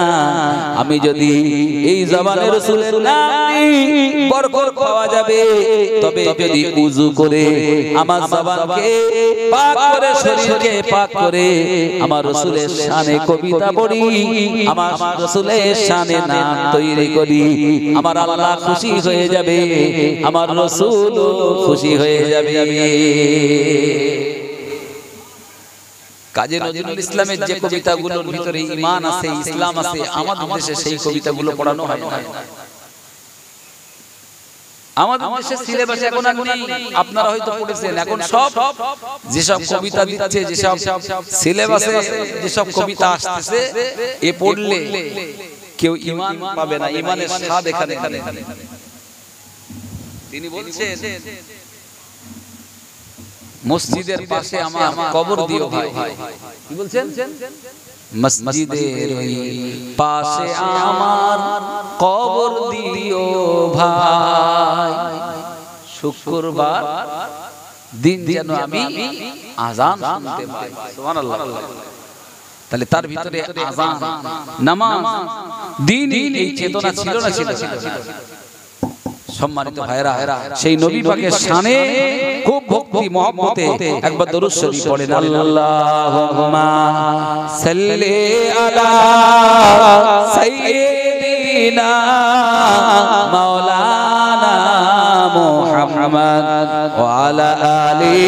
আমি যদি এই জবানে রাসূলের নাম নিই, বরকত পাওয়া যাবে। তবে যদি উযু করে আমার জবানকে পাক করে, শরীরকে পাক করে আমার রাসূলের শানে কবিতা পড়ি, আমার রাসূলের শানে নাম তৈরি করি, আমার আল্লাহ খুশি হয়ে যাবে, আমার রাসূলও খুশি হয়ে যাবে। কাজী নজরুল ইসলামের যে কবিতাগুলোর ভিতরে ঈমান আছে, ইসলাম আছে, আমাদের দেশে সেই কবিতাগুলো পড়ানো হয় না। আমাদের দেশে সিলেবাসে এখন আর নেই, আপনারা হয়তো পড়েছেন। এখন সব যেসব কবিতা দিচ্ছে, যেসব সিলেবাসে যেসব কবিতা আসতেছে, এ পড়লে কেউ ঈমান পাবে না, ঈমানের স্বাদ এখানে। তিনি বলছেন মসজিদের পাশে আমার কবর দিও ভাই। কি বলছেন? মসজিদের ওই পাশে আমার কবর দিও ভাই, শুক্রবার দিন যেন আমি আযান শুনতে পাই। সুবহানাল্লাহ। তাহলে তার ভিতরে আযান, নামাজ, দিন এই চেতনা ছিল না? ছিল। সম্মানিত ভাইরা, সেই নবী পাকের শানে খুব ভক্তি মহব্বতে একবার দরুদ শরীফ পড়েন। আল্লাহুম্মা সাল্লি আলা সাইয়্যিদিনা মাওলানা মুহাম্মদ ওয়া আলা আলি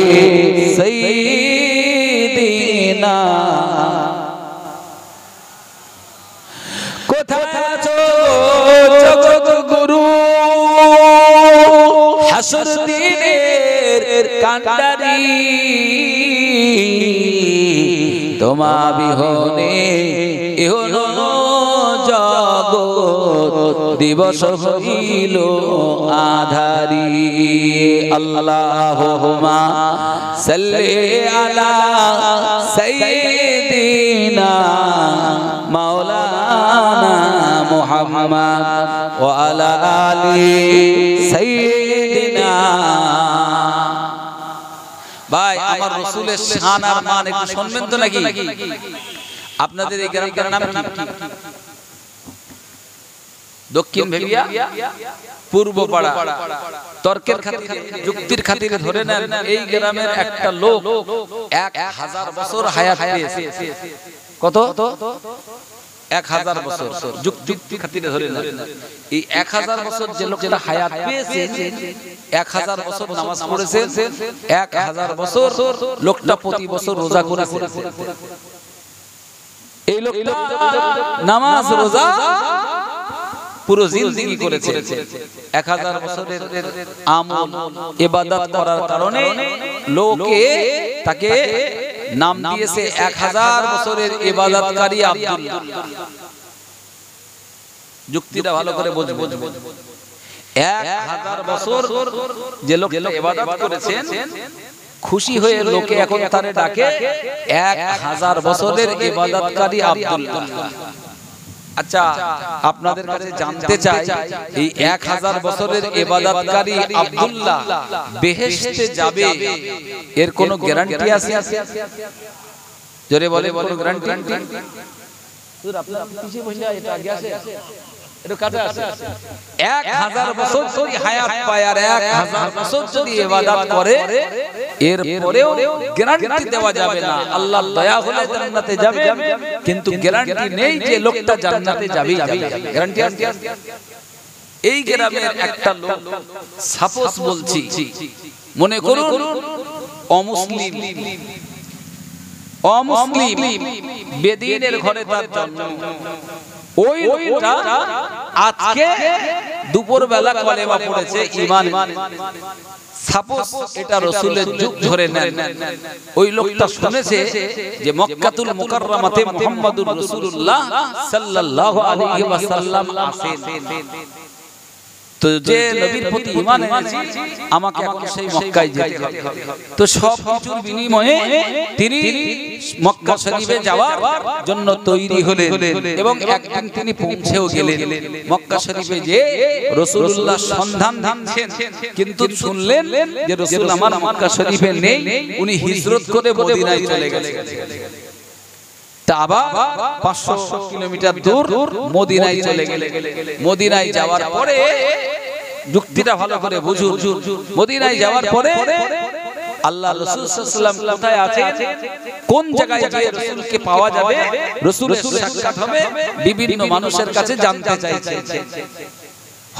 সাইয়্যিদিনা। কোথায় আছো জগৎ গুরু, হাসর দিনের কান্ডারি, তোমা বিহনে এহন জগৎ দিবস হইল আধারি। আল্লাহুম্মা সাল্লি আলা সাইয়্যিদিনা মাওলানা মুহাম্মদ ওয়া আলা আলি সাইয়্যিদিনা। ভাই, আমার রাসূলের শান আর মান একটু শুনবেন তো নাকি? আপনাদের এই গ্রামের নাম কি? দক্ষিণ ভেড়িয়া, পূর্ব পাড়া। তর্কের খাতিরে, যুক্তির খাতিরে ধরে নেন এই গ্রামের একটা লোক 1000 বছর হায়াত পেয়েছে। কত? 1000 বছর। যুক্তির খাতিরে ধরে নেন এই 1000 বছর যে লোকটা হায়াত পেয়েছে, 1000 বছর নামাজ পড়েছে, 1000 বছর লোকটা প্রতি বছর রোজা করেছে। এই লোকটা নামাজ রোজা পুরো জিন্দেগি করেছে। 1000 বছরের আমল ইবাদত করার কারণে লোকে তাকে নাম দিয়েছে 1000 বছরের ইবাদতকারী আব্দুল্লাহ। যুক্তিটা ভালো করে বুঝবেন। 1000 বছর যে লোক ইবাদত করেছেন, খুশি হয়ে লোকে এখন তারে ডাকে 1000 বছরের ইবাদতকারী আব্দুল্লাহ। আচ্ছা, আপনাদের কাছে জানতে চাই, এই 1000 বছরের ইবাদতকারী আব্দুল্লাহ বেহেশতে যাবে, এর কোনো গ্যারান্টি আছে? জোরে বলে, কোনো গ্যারান্টি? হুজুর আপনারা পিছিয়ে বসে এটা আগে আছে, এটা কাছে আছে। 1000 বছর যদি হায়াত পায় আর 1000 বছর যদি ইবাদত করে, এর পরেও গ্যারান্টি দেওয়া যাবে না আল্লাহর দয়া হলে জান্নাতে যাবে, কিন্তু গ্যারান্টি নেই যে লোকটা জান্নাতে যাবেই যাবে। গ্যারান্টি আছে? এই গ্রামের একটা লোক, সাপোজ বলছি, মনে করুন অমুসলিম, বেদিনের ঘরে তার জন্ম। ওই লোকটা আজকে দুপুর বেলা কলেমা পড়েছে, ঈমান। সাপোজ এটা রাসূলের যুগ ধরে নেন, ওই লোকটা শুনেছে যে মক্কাতুল মুকাররমাতে মুহাম্মাদুর রাসূলুল্লাহ সাল্লাল্লাহু আলাইহি ওয়াসাল্লাম আছেন। তো যে নবীর প্রতি ঈমান এনেছে, আমাকে এখন সেই মক্কায় যেতে হবে। তো সব কিছুর বিনিময়ে তিনি মক্কা শরীফে যাওয়ার জন্য তৈরি হলেন এবং একদিন তিনি পৌঁছেও গেলেন। মক্কা শরীফে যে রাসূলুল্লাহ সন্ধান দিচ্ছেন, কিন্তু শুনলেন যে রাসূল আমার মক্কা শরীফে নেই, উনি হিজরত করে মদিনায় চলে গেলেন। আবার 500 কিলোমিটার দূর মদিনায় চলে গেলেন। মদিনায় যাওয়ার পরে, যুক্তিটা ভালো করে বুঝুন, মদিনায় যাওয়ার পরে আল্লাহ রাসূল সাল্লাল্লাহু আলাইহি ওয়াসাল্লাম কোথায় আছে, কোন জায়গায় গিয়ে রাসূলকে পাওয়া যাবে, রাসূলের সাক্ষাৎ হবে, বিভিন্ন মানুষের কাছে জানতে চাইছে।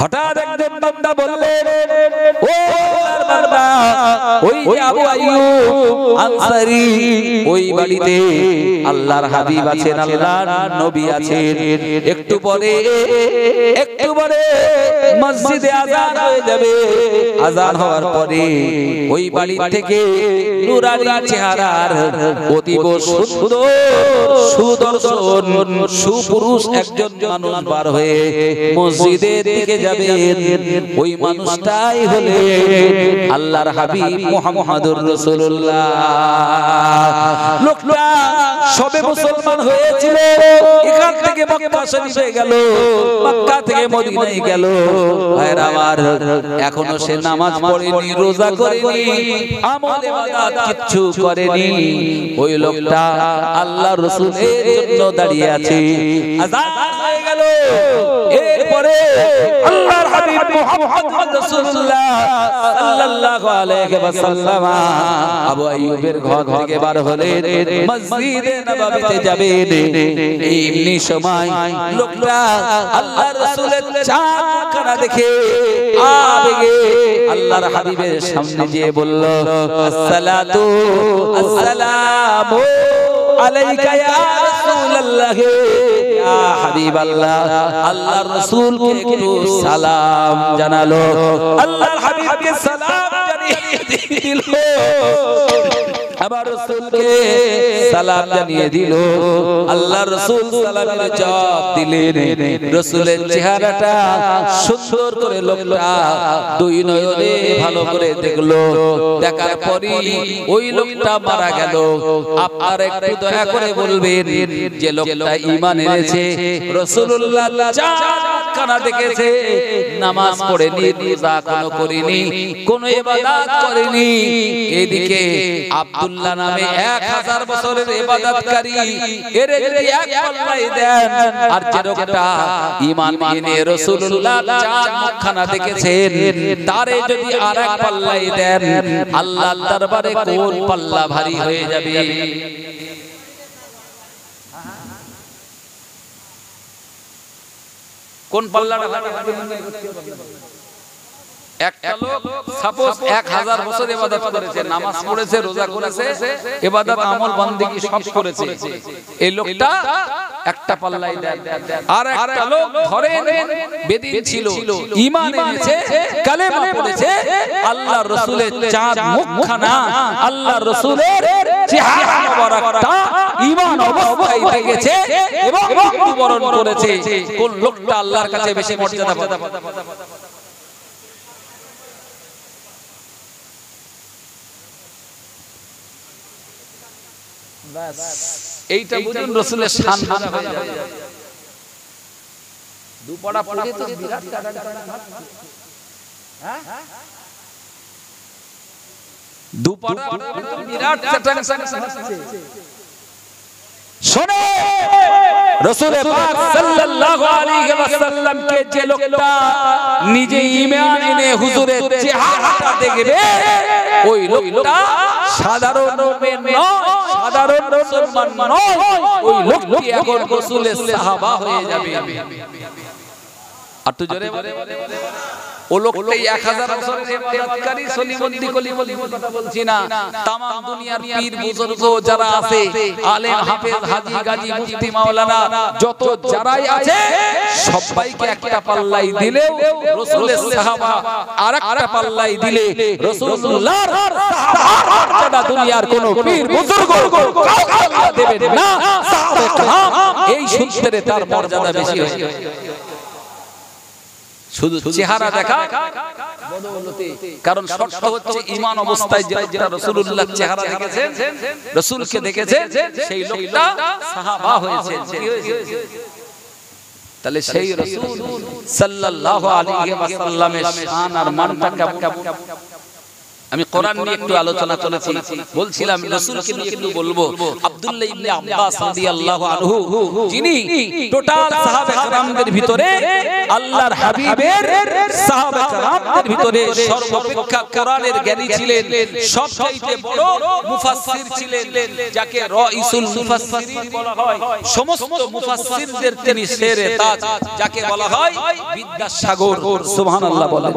হঠাৎ একজন বান্দা বললেন, ও আল্লাহর বান্দা, ওই যে আবু আইয়ুব আনসারী, ওই বাড়িতে আল্লাহর হাবিব আছেন, আল্লাহর নবী আছেন। একটু পরে মসজিদে আযান হয়ে যাবে। আযান হওয়ার পরে ওই বাড়ি থেকে নূরানী চেহারার অতীব সুন্দর সুদর্শন সুপুরুষ একজন মানুষ বার হয়ে মসজিদের দিকে যাবেন। ওই মানুষটাই হলেন আল্লাহর হাবিব মুহাম্মদুর রাসূলুল্লাহ। লোকটা সবে মুসলমান হয়েছিল, এখান থেকে মক্কা শরীফে গেল, মক্কা থেকে মদিনায় গেল। ভাইরা আমার, এখনো সে নামাজ পড়েনি, রোজা করেনি, আমল ইবাদত কিচ্ছু করেনি। ওই লোকটা আল্লাহর রাসূলের জন্য দাঁড়িয়ে আছে। আযান হয়ে গেল, এরপরে আল্লাহর হাবিব মুহাম্মদ রাসূলুল্লাহ সাল্লাল্লাহু আলাইহি ওয়াসাল্লাম আবু আইয়ুবের ঘর থেকে বার হলেন, মসজিদে নববীতে যাবেন। এমনি সময় লোকটা আল্লাহর রাসূলের চাঁদখানা দেখে আবেগে আল্লাহর হাবিবের সামনে গিয়ে বলল, আসসালাতু আসসালামু আলাইকা ইয়া রাসূলুল্লাহ, ইয়া হাবিবাল্লাহ। আল্লাহর রাসূলকে একটু সালাম জানালো। আল্লাহর হাবিবকে সালাম জানিয়ে দিল, আবার রাসূলকে সালাম জানিয়ে দিল। আল্লাহর রাসূল সালামের জবাব দিলেন। রাসূলের চেহারাটা সুন্দর করে লোকটা দুই নয়নে ভালো করে দেখলো। দেখার পরই ওই লোকটা মারা গেল। আপনারা একটু দয়া করে বলবেন, যে লোকটা ঈমান এনেছে, রাসূলুল্লাহ চাঁদখানা দেখেছে, নামাজ পড়েনি, রোজা কোনো করেনি, কোনো ইবাদত করেনি, এদিকে আব্দুল্লাহ নামে 1000 বছরের ইবাদতকারী, এর যদি এক পাল্লাই দেন, আর যে লোকটা ঈমান এনে রাসূলুল্লাহ চাঁদখানা দেখেছেন, তারে যদি আরেক পাল্লাই দেন, আল্লাহর দরবারে কোন পাল্লা ভারী হয়ে যাবে? কোন পাল্লাটা ভারী হবে? একটা লোক সাপোজ 1000 বছর ইবাদত করেছে, নামাজ পড়েছে, রোজা করেছে, ইবাদত আমল বান্দেগী সব করেছে, এই লোকটা একটা পাল্লাই দেন। আর একটা লোক ধরেন বেদিন ছিল, ঈমান এনেছে, কালেমা পড়েছে, আল্লাহর রাসূলের চাঁদ মুখখানা, আল্লাহর রাসূলের চেহারা মোবারকটা ঈমান অবস্থায় দেখেছে এবং মৃত্যুবরণ করেছে, কোন লোকটা আল্লাহর কাছে বেশি মর্যাদা পাবে? এইটা বুঝুন, রাসূলের শান ভালো হয়ে যাবে। দুপাড়া পড়ে তো বিরাট হ্যাঁ, দুপাড়া বিরাট শোনো, রাসূল পাক সাল্লাল্লাহু আলাইহি ওয়াসাল্লাম কে যে লোকটা নিজে ঈমান এনে হুজুরের চেহারাটা দেখবে, ওই লোকটা সাধারণ মুমিন নয়, সাধারণ মুসলমান নয়, ওই লোকটি এখন রাসূলের সাহাবা হয়ে যাবে। আর তো জোরে ও লোকটাই 1000 বছরের ইবাদতকারী, সলিমুদ্দি কলিমুল্লি কথা বলছি না, তাম দুনিয়ার পীর বুজুর্গ যারা আছে, আলেম হাফেজ হাজী গাজী মুফতি মাওলানা যত যারাই আছে, সবাইকে একটা পাল্লাই দিলে রাসূলের সাহাবা, আরেকটা পাল্লাই দিলে রাসূলুল্লাহর সাহাবা যারা দুনিয়ার কোন পীর বুজুর্গ কাউকে দেবে না। সাহাবা کرام এই সূত্রে তার মর্যাদা বেশি হয়। শুধু চেহারা দেখা বদৌলতে, কারণ শর্ত হচ্ছে ঈমান অবস্থায় যেটা রাসূলুল্লাহ চেহারা দেখেছেন, রাসূলকে দেখেছেন, সেই লোকটা সাহাবা হয়েছে। তাহলে সেই রাসূল সাল্লাল্লাহু আলাইহি ওয়াসাল্লামের শান আর মানটা কেমন? আমি কোরআন নিয়ে একটু আলোচনা করেছি, বলছিলাম রাসূলকে নিয়ে একটু বলবো। আব্দুল্লাহ ইবনে আব্বাস রাদিয়াল্লাহু আনহু, যিনি টোটাল সাহাবা کرامদের ভিতরে আল্লাহর হাবিবের সাহাবা کرامদের ভিতরে সর্বাপেক্ষা কোরআনের জ্ঞানী ছিলেন, সবচাইতে বড় মুফাসসির ছিলেন, যাকে রাইসুল মুফাসসিরিন বলা হয়। সমস্ত মুফাসসিরদের তিনি শেরে তাজ, যাকে বলা হয় বিদ্যাসাগর। সুবহানাল্লাহ বলে,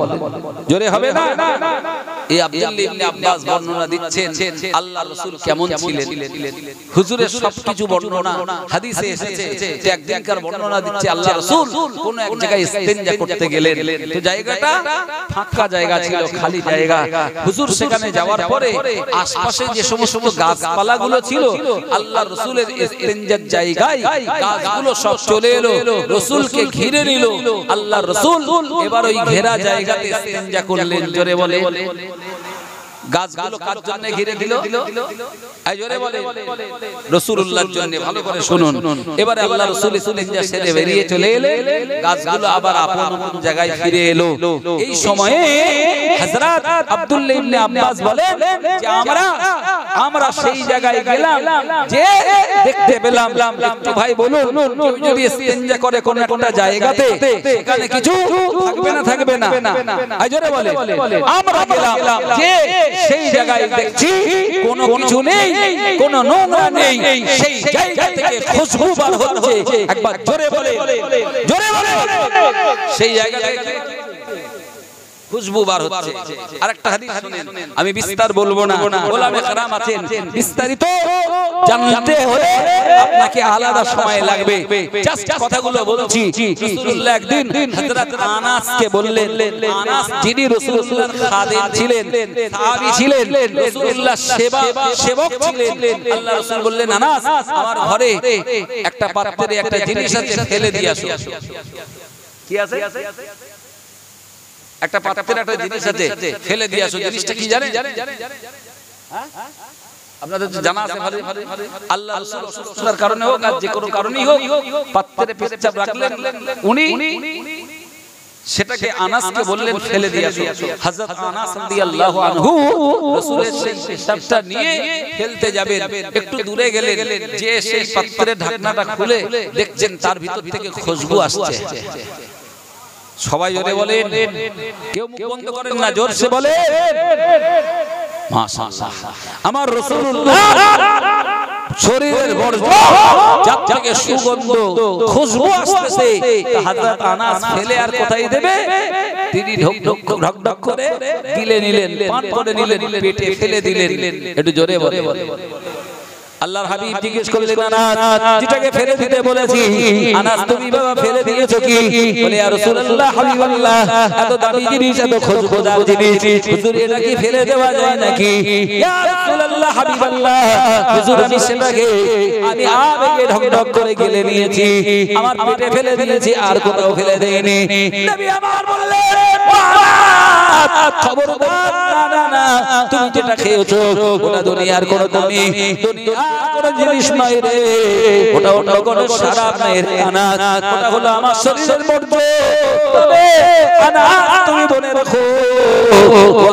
জোরে হবে না? এই আব্দুল্লাহ ইবনে আব্বাস বর্ণনা দিচ্ছেন আল্লাহর রাসূল কেমন ছিলেন। হুজুরের সবকিছু বর্ণনা হাদিসে এসেছে। যে একদিনকার বর্ণনা দিচ্ছে আল্লাহর রাসূল কোন এক জায়গায় ইস্তেনজা করতে গেলেন, তো জায়গাটা ফাঁকা জায়গা ছিল, খালি জায়গা। হুজুর সেখানে যাওয়ার পরে আশপাশে যে সমস্ত গাছপালাগুলো ছিল, আল্লাহর রাসূলের ইস্তেনজার জায়গায় গাছগুলো সব চলে এলো, রাসূলকে ঘিরে নিল। আল্লাহর রাসূল এবার ওই ঘেরা জায়গাতে ইস্তেনজা করলেন। জোরে বলে, গাছগুলো কার জন্য ঘিরে দিল? এই জোরে বলে, রাসূলুল্লাহর জন্য। ভালো করে শুনুন। এবারে আল্লাহর রাসূল ইস্তেনজা সেরে বেরিয়ে চলে এলেন, গাছগুলো আবার আপন আপন জায়গায় ফিরে এলো। এই সময়ে হযরত আব্দুল্লাহ ইবনে আব্বাস বলেন যে আমরা সেই জায়গায় গেলাম যে দেখতে পেলাম, একটু ভাই বলুন, কেউ যদি ইস্তেনজা করে কোন একটা জায়গাতে, সেখানে কিছু থাকবে না? এই জোরে বলে, আমরা গেলাম যে সেই জায়গায় দেখছি কোনো কিছু নেই, কোনো নোংরা নেই, সেই জায়গা থেকে খুশবু বার হচ্ছে। একবার জোরে বলে, জোরে বলে, সেই জায়গা থেকে খুশবু বার হচ্ছে। আরেকটা হাদিস শুনেন, আমি বিস্তার বলবো না, ওলামে কেরাম আছেন, বিস্তারিত জানতে হলে আপনাকে আলাদা সময় লাগবে। জাস্ট কথাগুলো বলছি। রাসূলুল্লাহ একদিন হযরত আনাসকে বললেন, আনাস যিনি রাসূলুল্লাহর খাদেম ছিলেন, সাহাবী ছিলেন, রাসূলুল্লাহ সেবক ছিলেন। আল্লাহ রাসূল বললেন, আনাস, আমার ঘরে একটা পাত্রে একটা জিনিস আছে, ফেলে দিয়ে আসো। কি আছে? একটা পাত্রে একটা জিনিস আছে, ফেলে দিয়ে আসো। জিনিসটা কি জানেন? আপনাদের তো জানা আছে ভালো। আল্লাহ রাসূলের কারণে হোক আর যে কোনো কারণেই হোক, পাত্রে পেশাব রাখলেন উনি, সেটাকে আনাসকে বললেন ফেলে দিয়ে আসো। হযরত আনাস রাদিয়াল্লাহু আনহু রাসূলের সেই পেশাবটা নিয়ে ফেলতে যাবেন, একটু দূরে গেলেন, যে সেই পাত্রের ঢাকনাটা খুলে দেখছেন তার ভিতর থেকে খুশবু আসছে। সবাই জোরে বলেন, কেউ মুখ বন্ধ করেন না, জোরসে বলেন মাশাআল্লাহ। আমার রাসূলুল্লাহ শরীরের বর্জ্য যার থেকে সুগন্ধ খুশবু আসতেছে, হযরত আনাস ফেলে আর কোথায় দেবে? তিনি ঢক ঢক করে গিলে নিলেন, পান করে নিলেন, পেটে ফেলে দিলেন। একটু জোরে বলে, আল্লাহর হাবিব জিজ্ঞেস করলেন, আনাস, যেটাকে ফেলে দিতে বলেছি, আনাস তুমি বাবা ফেলে দিয়েছো কি? বলে, ইয়া রাসূলুল্লাহ, হাবিবাল্লাহ, এত দামি জিনিস, এত খুশবুদার জিনিস, হুজুর এটা কি ফেলে দেওয়া যায় নাকি? ইয়া রাসূলুল্লাহ, হাবিবাল্লাহ, হুজুর আমি সেটাকে আবেগে ঢক ঢক করে গিলে নিয়েছি, আমার পেটে ফেলে দিয়েছি, আর কোথাও ফেলে দেইনি। নবী আমার বললেন, খবরদার, না না, তুমি যেটা খেয়েছো ওটা দুনিয়ার কোনো দামি, দুনিয়ার কোনো জিনিস নয় রে, ওটা অন্য কোনো শরাব নয় রে আনাস, ওটা হলো আমার শরীরের বর্জ্য। তবে আনাস তুমি মনে রাখো,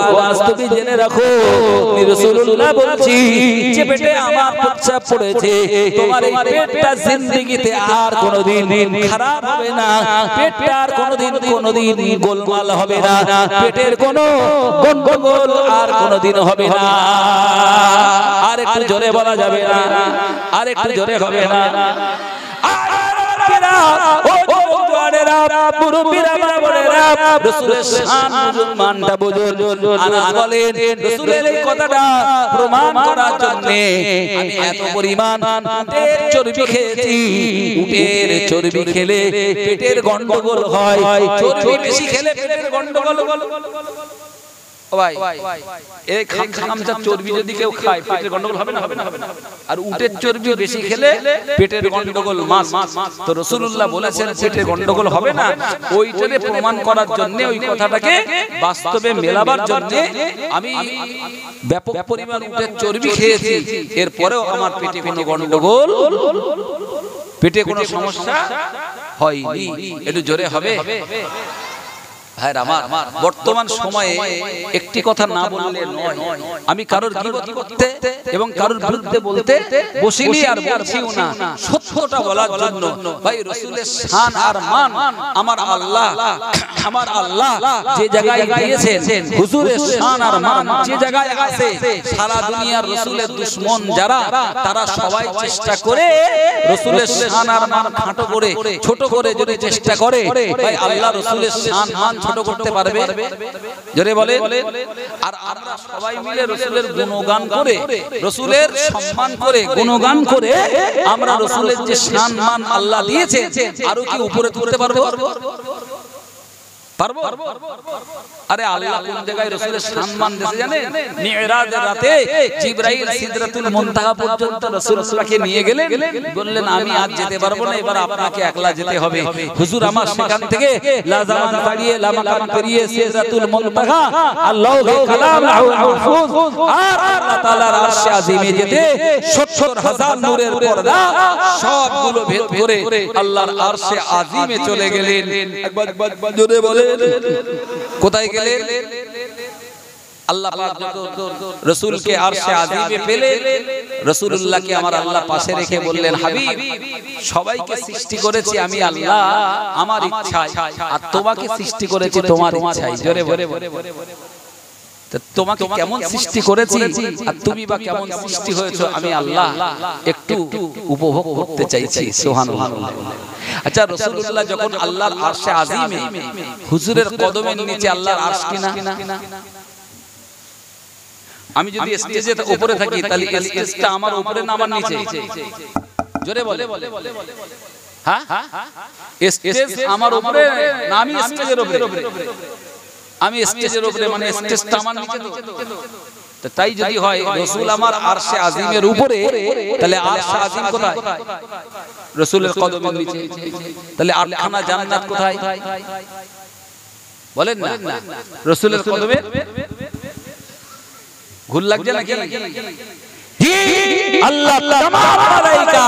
আনাস তুমি জেনে রাখো, আমি রাসূলুল্লাহ বলছি যে পেটে আমার পেশাব পড়েছে, তোমার এই পেটটা জিন্দেগিতে আর কোনোদিন খারাপ হবে না, পেটটা আর কোনোদিন গোলমাল হবে না, পেটের কোনো গন্ডগোল আর কোনোদিন হবে না। আর একটু জোরে বলা যাবে না, আর একটু জোরে হবে না। প্রমাণ করার জন্য আমি এত পরিমাণ চর্বি খেয়েছি। উটের চর্বি খেলে পেটের গন্ডগোল হয়, চর্বি বেশি খেলে পেটের গন্ডগোল। ভাই, এই খামচা চর্বি যদি কেউ খায় পেটের গন্ডগোল হবে না? আর উটের চর্বি বেশি খেলে পেটের গন্ডগোল। তো রাসূলুল্লাহ বলেছেন পেটের গন্ডগোল হবে না, ওইটারে প্রমাণ করার জন্য, ওই কথাটাকে বাস্তবে মেলাবার জন্য আমি ব্যাপক পরিমাণ উটের চর্বি খেয়েছি, এরপরেও আমার পেটে কোনো গন্ডগোল, পেটে কোনো সমস্যা হয়নি। একটু জোরে হবে। ভাইরা আমার, বর্তমান সময়ে একটি কথা না বললে নয়। আমি কারোর গীবত করতে এবং কারোর বিরুদ্ধে বলতে বসিনি আর বলছিও না, সত্যটা বলার জন্য। ভাই রাসূলের শান আর মান আমার আল্লাহ যে জায়গায় দিয়েছেন, হুজুরের শান আর মান যে জায়গায় আছে, সারা দুনিয়ার রাসূলের দুশমন যারা, তারা সবাই চেষ্টা করে রাসূলের শান আর মান খাটো করে ছোট করে যদি চেষ্টা করে, ভাই আল্লাহ রাসূলের শান মান ছোট করতে পারবে? জোরে বলে। আর আমরা সবাই মিলে রাসূলের গুণগান করে, রাসূলের সম্মান করে, গুণগান করে আমরা রাসূলের যে শান মান আল্লাহ দিয়েছে আরো কি উপরে তুলতে পারবো? আরে আল্লাহ কোন জায়গায় রাসূলের সম্মান দিয়েছে জানেন? মিরাজের রাতে জিবরাইল সিদরাতুল মুনতাহা পর্যন্ত রাসূলকে নিয়ে গেলেন, বললেন আমি আজ যেতে পারবো না, এবার আপনাকে একলা যেতে হবে। হুজুর আমার সেখান থেকে লাজামান দাঁড়িয়ে লামাকান পেরিয়ে সিদরাতুল মুনতাহা আল্লাহু কালাম লাহুল মাহফুজ আর আল্লাহ তাআলার আরশে আজিমে যেতে ৭০,০০০ নূরের পর্দা সবগুলো ভেদ করে আল্লাহর আরশে আজিমে চলে গেলেন। একবার জোরে বলে কোথায় গেলেন? আল্লাহ পাক রাসূলকে আরশে আজিমে পেলে রাসূলুল্লাহকে আমার আল্লাহ পাশে রেখে বললেন, হাবিব সবাইকে সৃষ্টি করেছি আমি আল্লাহ আমার ইচ্ছায়, আর তোমাকে সৃষ্টি করেছি তোমার ইচ্ছায়। জোরে বলে তোমাকে কেমন সৃষ্টি করেছি আর তুমি বা কেমন সৃষ্টি হয়েছো আমি আল্লাহ একটু উপভোগ করতে চাইছি। সুবহানাল্লাহ। আচ্ছা রাসূলুল্লাহ যখন আল্লাহর আরশে আজিমে, হুজুরের কদমের নিচে আল্লাহর আরশ কিনা? আমি যদি স্টেজে উপরে থাকি তাহলে স্টেজটা আমার উপরে না আমার নিচে? জোরে বলে। হ্যাঁ, স্টেজ আমার উপরে না আমি স্টেজের উপরে? আমি স্টেজের উপরে, মানে স্টেজটা আমার নিচে। তো তাই যদি হয় রাসূল আমার আরশে আজিমের উপরে, তাহলে আরশে আজিম কোথায়? রাসূলের কদমের নিচে। তাহলে আটখানা জান্নাত কোথায়? বলেন না, রাসূলের কদমে। ভুল লাগছে নাকি? আল্লাহ তামাম মালায়েকা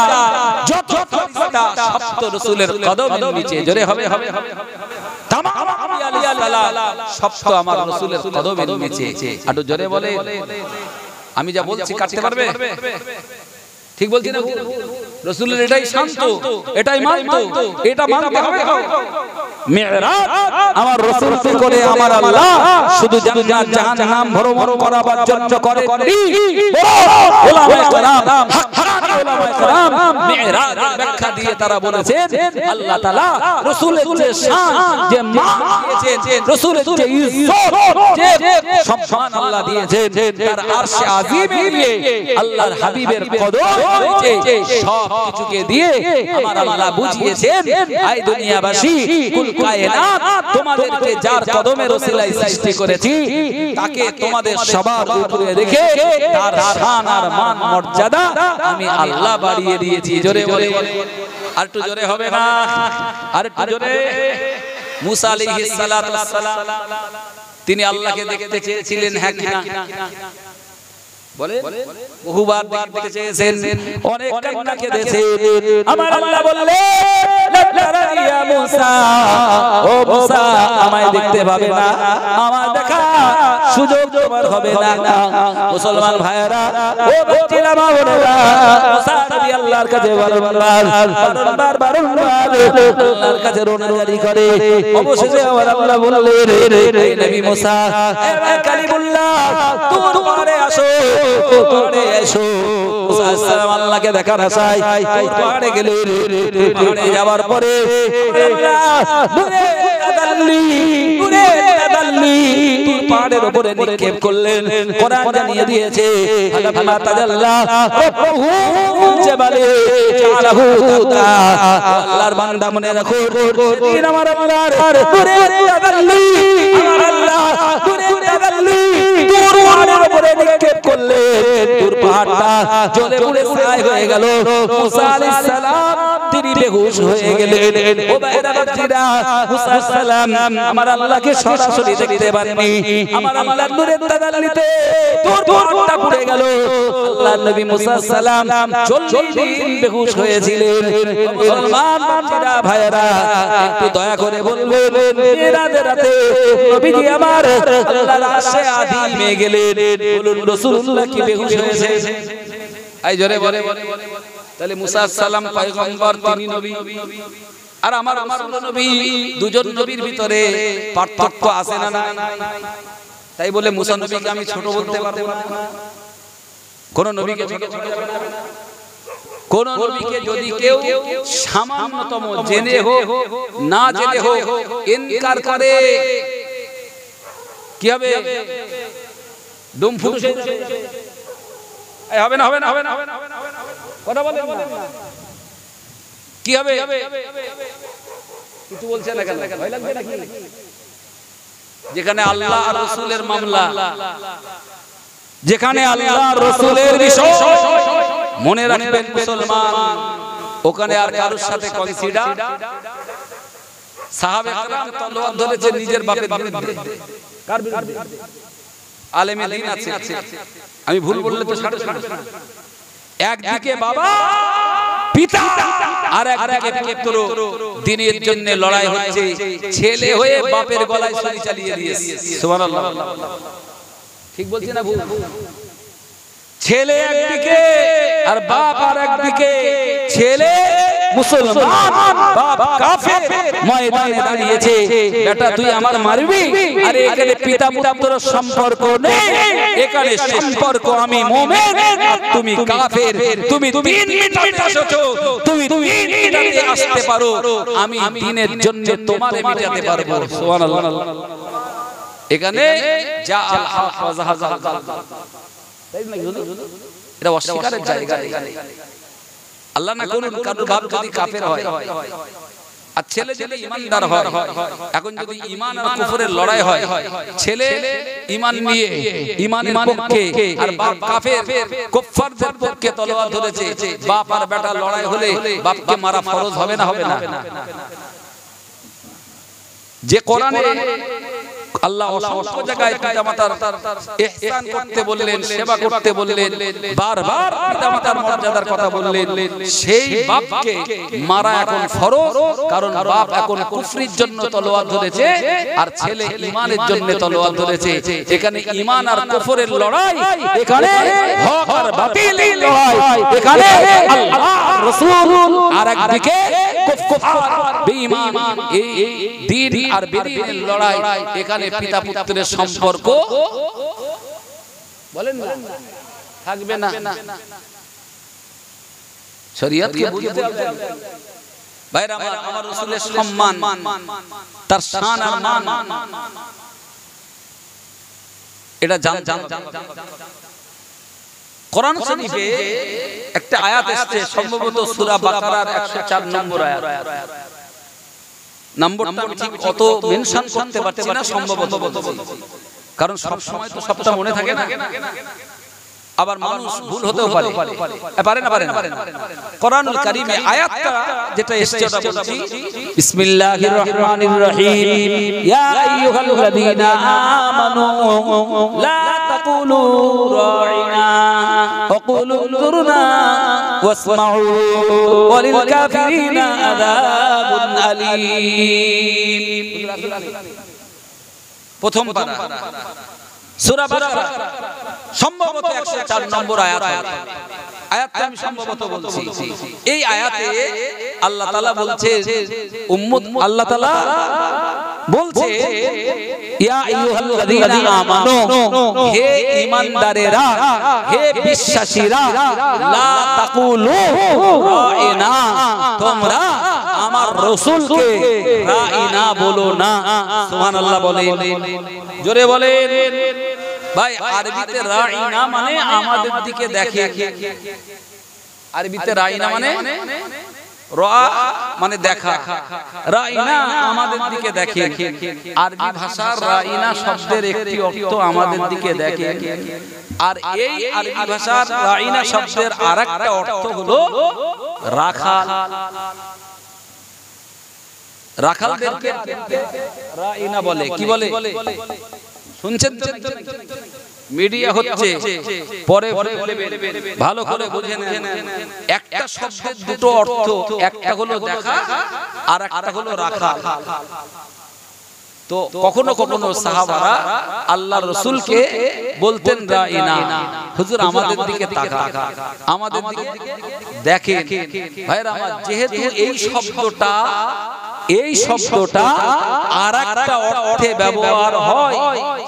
যত ফেরেশতা সব তো রাসূলের কদমের নিচে। জোরে হবে। তামাম আউলিয়া আল্লাহ সব তো আমার রাসূলের কদমের নিচে। একটু জোরে বলে। আমি যা বলছি কাটতে পারবে? ঠিক বলছি না? রাসূলের এটাই শান্ত, এটাই মানতো, এটা মানতে হবে। মিরাজ আমার রাসূলকে করে আমার আল্লাহ শুধু জান্নাত জাহান্নাম ভ্রমণ করাবার জন্য করেননি। উলামায়ে কেরাম, হাক্কানি উলামায়ে কেরাম মিরাজের ব্যাখ্যা দিয়ে তারা বলেছেন আল্লাহ তাআলা রাসূলের যে শান, যে মান দিয়েছেন, রাসূলের যে ইজ্জত, যে সম্মান আল্লাহ দিয়েছেন, তার আরশে আজিমে দিয়ে আল্লাহর হাবিবের কদম নিচে সব কিছুকে দিয়ে আমার আল্লাহ বুঝিয়েছেন, আই দুনিয়াবাসী কুল কায়নাত তোমাদেরকে যার কদমের ওসিলায় সৃষ্টি করেছি তাকে তোমাদের সবার উপরে রেখে তার শান আর মান মর্যাদা আমি আল্লাহ বাড়িয়ে দিয়েছি। জোরে বলে। আর একটু জোরে হবে না? আর একটু জোরে। মুসা আলাইহিস সালাতু ওয়াস সালাম তিনি আল্লাহকে দেখতে চেয়েছিলেন, হ্যাঁ কিনা? বলে বহুবার দেখতে চেয়েছেন, অনেক কান্না কেঁদেছেন। আমার আল্লাহ বললেন ইয়া মুসা, ও মুসা আমায় দেখতে পাবে না, আমার দেখা সুযোগ তোমার হবে না। মুসলমান ভাইরা, ও বাচ্চারা মা বোনেরা, মুসা নবী আল্লাহর কাছে বারবার আল্লাহর কাছে রোনাজারি করে। অবশেষে আমার আল্লাহ বললেন, হে নবী মুসা, হে কালিমুল্লাহ তোর পারে আসো, পাহাড়ে এসো। মুসা আলাইহিস সালাম আল্লাহকে দেখার আশায় পাহাড়ে গেলেন। পাহাড়ে যাওয়ার পরে পাহাড়ের উপরে নিক্ষেপ করলেন। কোরআন জানিয়ে দিয়েছে ফালাম্মা তাজাল্লা রাব্বুহু জাবালে জালাহু দাকা। আল্লাহর বান্দা মনে রাখো, আমার আল্লাহর নূরে তাজাল্লি, আমার আল্লাহ নূরে তাজাল্লি দূর পাহাড়ের উপরে নিক্ষেপ করলেন। দূর পাহাড়টা জ্বলে পুড়ে ছাই হয়ে গেল। মুসা আলাইহিস সালাম তিনি বেহুশ হয়ে গেলেন। ও ভাইরা বাচ্চারা, মুসা সালাম আমার আল্লাহকে সরাসরি দেখতে পাননি। আমার আল্লাহর নূরের তাজাল্লিতে দূরটা পড়ে গেল। আল্লাহর নবী মুসা সালাম 40 দিন বেহুশ হয়েছিলেন। মুসলমান বাচ্চারা ভাইরা, একটু দয়া করে বলবেন, মেরাজের রাতে নবীজি আমার আল্লাহর আরশে আযীমে গেলেন। বলুন রাসূলুল্লাহ কি বেহুশ হয়েছে? এই জোরে বলে। তাহলে মুসা সালাম পয়গম্বর, তিনি নবী, আর আমার রাসূল নবী। দুজন নবীর ভিতরে পার্থক্য আছে না? তাই বলে মুসা নবীকে আমি ছোট বলতে পারবো না। কোন নবীকে ছোট বলা যাবে না। কোন নবীকে যদি কেউ সামান্যতম জেনে হোক না জেনে হোক ইনকার করে, কি হবে? ডুম ফুটে হবে না, হবে না, হবে না, কথা বলেন না, কি হবে? কিছু বলছে না কেন? ভয় লাগবে নাকি? যেখানে আল্লাহ আর রাসূলের মামলা, যেখানে আল্লাহ আর রাসূলের বিষয়, মনে রাখবেন মুসলমান, ওখানে আর কারোর সাথে কনসিডার। সাহাবে কেরাম তলোয়ার ধরেছে নিজের বাপের বিরুদ্ধে। কার বিরুদ্ধে? আলেমে দ্বীন আছে। আমি ভুল বললে তো ছাড়ো। একদিকে বাবা পিতা, আর একদিকে পুত্র, দ্বীনের জন্য লড়াই হচ্ছে। ছেলে হয়ে বাপের গলায় ছুরি চালিয়ে দিয়েছে। সুবহানাল্লাহ, ঠিক বলছি না ভুল? ছেলে একদিকে আর বাপ আর একদিকে। ছেলে মুসলমান, বাপ কাফের, ময়দানে দাঁড়িয়েছে। বেটা তুই আমার মারবি? আরে এখানে পিতা পুত্রের সম্পর্ক নেই, এখানে সম্পর্ক আমি মুমিন আর তুমি কাফের। তুমি দিন মিটাতে আসছো, তুমি দিন মিটাতে আসতে পারো, আমি দিনের জন্য তোমারে মিটাতে পারবো। সুবহানাল্লাহ। এখানে যা আল হক ওয়া যাহাজাল বাতিল, এটা অস্বীকারের জায়গা। আল্লাহ না করুন কারোর বাপ যদি কাফের হয় আর ছেলে যদি ঈমানদার হয়। এখন যদি ঈমান আর কুফরের লড়াই হয়, ছেলে ঈমান নিয়ে ঈমানের পক্ষে আর বাপ কাফের কুফফারদের পক্ষে তলোয়ার ধরেছে, বাপ আর বেটা লড়াই হলে বাপকে মারা ফরজ হবে না? হবে না? যে কোরআনে আল্লাহ অসংখ্য জায়গায় পিতামাতার ইহসান করতে বললেন, সেবা করতে বললেন, বারবার পিতামাতার মর্যাদার কথা বললেন, সেই বাপকে মারা এখন ফরজ। কারণ বাপ এখন কুফরির জন্য তলোয়ার ধরেছে আর ছেলে ঈমানের জন্য তলোয়ার ধরেছে। এখানে ঈমান আর কুফরের লড়াই, এখানে হক আর বাতিলের লড়াই, এখানে আল্লাহ রাসূল আর একদিকে কুফফার বেঈমান, এই দ্বীন আর বেদীনের লড়াই। এখানে পিতা পুত্রের সম্পর্ক বলেন না থাকবে না। শরীয়তকে বুঝতে হবে ভাইরা আমার। আমার রাসূলের সম্মান, তার শান আর মান, এটা জান। কোরআন শরীফে একটা আয়াত এসেছে, সম্ভবত সূরা বাকারার 104 নম্বর আয়াত। নম্বরটা আমি ঠিক অত মেনশন করতে পারছি না, সম্ভবত বলছি, কারণ সব সময় তো সবটা মনে থাকে না। আবার মানুষ ভুল হতেও পারে, পারে না। কোরআনুল কারীমে আয়াতটা যেটা এসেছে ওটা বলছি। বিসমিল্লাহির রহমানির রহিম। ইয়া আইয়ুহাল্লাযীনা আমানু লা তাকুলু রাইনা ওয়া কুলু যুরনা ওয়াসমাউ ওয়ালিল কাফিরিনা আযাবুন আলীম। প্রথম পারা সূরা বাকারা, সম্ভবত 104 নম্বর আয়াত। আয়াতটা আমি সম্ভবত বলছি। এই আয়াতে আল্লাহ তাআলা বলছে, আল্লাহ তাআলা বলছে, ইয়া আইয়ুহাল্লাযীনা আমানু, হে ঈমানদারেরা, হে বিশ্বাসীরা, লা তাকুলু রাইনা, তোমরা আমার রাসূলকে রাইনা বলো না। সুবহানাল্লাহ বলেন, জোরে বলেন ভাই। আরবিতে রাইনা মানে আমাদের দিকে দেখে। আরবিতে রাইনা মানে রা মানে দেখা, রাইনা আমাদের দিকে দেখে। আরবি ভাষার রাইনা শব্দের একটি অর্থ আমাদের দিকে দেখে, আর এই আরবি ভাষার রাইনা শব্দের আরেকটা অর্থ হলো রাখা। রাখালদেরকে রাইনা বলে। কি বলে শুনছেন তো? মিডিয়া হচ্ছে, পরে বলবে, ভালো করে বুঝে নেন। একটা শব্দের দুটো অর্থ, একটা হলো দেখা আর একটা হলো রাখাল। তো কখনো কখনো সাহাবারা আল্লাহর রাসূলকে বলতেন রাইনা, হুজুর আমাদের দিকে তাকান, আমাদের দিকে দেখেন। ভাইরা আমার, যেহেতু এই শব্দটা আরেকটা অর্থে ব্যবহার হয়,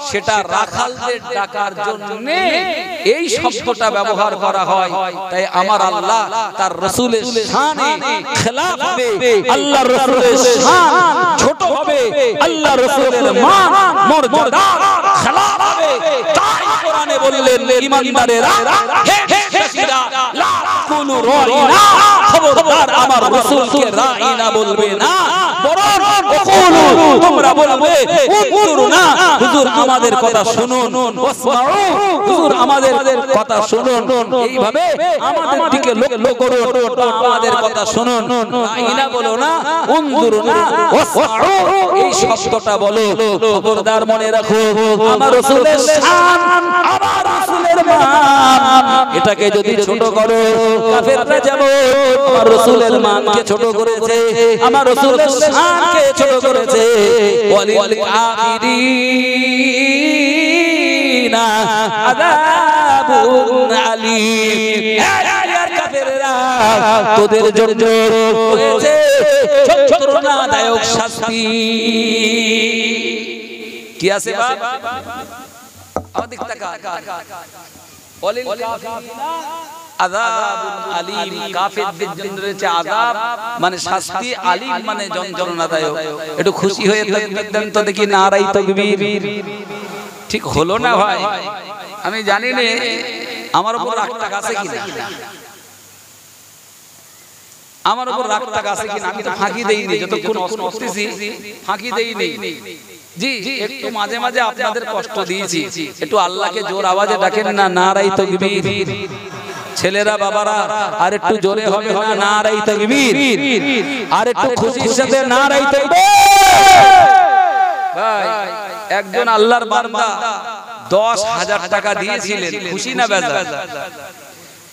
সেটা রাখালদের ডাকার জন্য এই শব্দটা ব্যবহার করা হয়। তাই আমার আল্লাহ তার রাসূলের শানে খেলাফ হবে, আল্লাহর রাসূলের শান ছোট হবে, আল্লাহর রাসূলের মান মর্যাদা খেলাফ হবে। তাই কোরআনে বললেন, ঈমানদারেরা হে বেশিরা লা তাকুলু রাইনা, খবরদার আমার রাসূলকে রাইনা বলবে না, বরং ওকুলু তোমরা বলবে উনজুরনা, হুজুর আমাদের কথা শুনুন, ওয়াসমাউ হুজুর আমাদের কথা শুনুন। এইভাবে আমাদের দিকে লক্ষ্য করুন, আমাদের কথা শুনুন। রাইনা বলো না, উনজুরনা ওয়াসমাউ এই শব্দটা বলো। খবরদার মনে রাখো, আমার রাসূলের শান, আমার রাসূলের মান, এটাকে যদি ছোট করো, কাফেররা যেমন আমার রাসূলের মানকে ছোট করেছে, আমার রাসূলের শানকে ছোট করেছে। ওয়ালিল কাফিরিনা আযাবুন আলীম, আর কাফেররা তোদের জন্য হয়েছে যন্ত্রণাদায়ক শাস্তি। কি আছে বাবা? আমাদের তাকা, ওয়ালিল কাফিরিনা আযাবুন আলীম, কাফেরদের জন্য রয়েছে আযাব মানে শাস্তি, আলীম মানে যন্ত্রণাদায়ক। একটু খুশি হয়ে তাকবীর দেন তো দেখি, নারাই তাকবীর। ঠিক হলো না ভাই? আমি জানি না আমার উপর রাগটা আছে কিনা, আমার উপর রাগটা আছে কিনা। আমি তো ফাঁকি দেইনি, যতক্ষণ করতেছি ফাঁকি দেইনি। জি, একটু মাঝে মাঝে আপনাদের কষ্ট দিয়েছি, একটু আল্লাহকে জোর আওয়াজে ডাকেন না, নারাই তাকবীর। ছেলেরা বাবারা আর একটু জোরে হবে না, নারাই তাকবীর। আর একটু খুশির সাথে নারাই তাকবীর। ভাই, একজন আল্লাহর বান্দা 10,000 টাকা দিয়েছিলেন, খুশি না বেজার?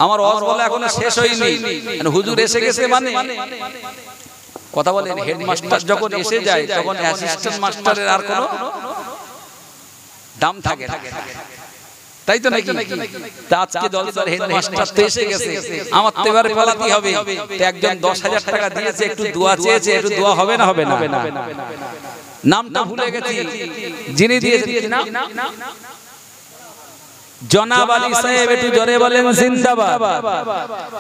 আমার ওয়াজ বলা এখনো শেষ হয়নি, হুজুর এসে গেছে মানে কথা বলেন। হেডমাস্টার যখন এসে যায়, তখন অ্যাসিস্ট্যান্ট মাস্টারের আর কোনো দাম থাকে না, তাই তো নাকি? তা আজকে জলসার হেডমাস্টার তো এসে গেছে, আমার তো এবারে পালাতে হবে। তো একজন 10,000 টাকা দিয়েছে, একটু দোয়া চেয়েছে, একটু দোয়া হবে না? হবে না? নামটা ভুলে গেছি, যিনি দিয়েছেন কি নাম? জনাব আলী সাহেব। একটু জোরে বলেন জিন্দাবাদ,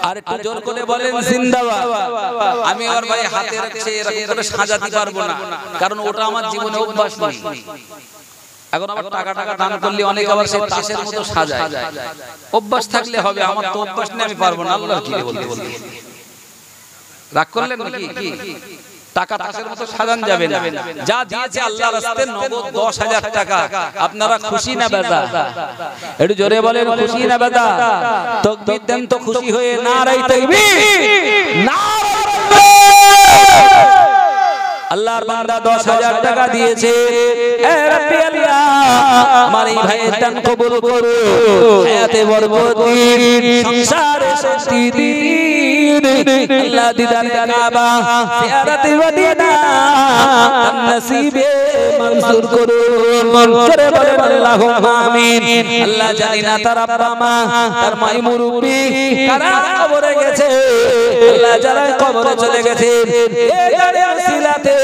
আর একটু জোর করে বলেন জিন্দাবাদ। আমি আর ভাই হাতে রাখছি, এরকম করে সাজাতে পারবো না, কারণ ওটা আমার জীবনে অভ্যাস নেই। এখন আবার টাকা দান করলে অনেক আবার সেই তাসের মতো সাজায়। অভ্যাস থাকলে হবে, আমার তো অভ্যাস নেই, আমি পারবো না। আল্লাহর কি বলতে রাগ করলেন নাকি? টাকা তাসের মতো সাজান যাবে না। যা দিয়েছে আল্লাহর রাস্তায় নগদ 10,000 টাকা। আপনারা খুশি না বেজা? একটু জোরে বলেন, খুশি না বেজা? তাকবীর দেন তো খুশি হয়ে, নারাই তাকবীর, নারাই তাকবীর। আল্লাহর বান্দা 10,000 টাকা দিয়েছে। এ রব্বি আল্লাহ, আমার এই ভাইয়ের দান কবুল করো, হায়াতে বরকত দিন, সংসারে শান্তি দিন। আল্লাহ দিদারে কাবা, জিয়ারতে মদিনা নসিবে মনসুর করুন। জোরে বলেন আল্লাহুম্মা আমিন। আল্লাহ জানি না তার আব্বা মা, তার মাই মুরব্বি কারা কবরে গেছে, আল্লাহ যারা কবরে চলে গেছে, এই গাড়ির সিলাতে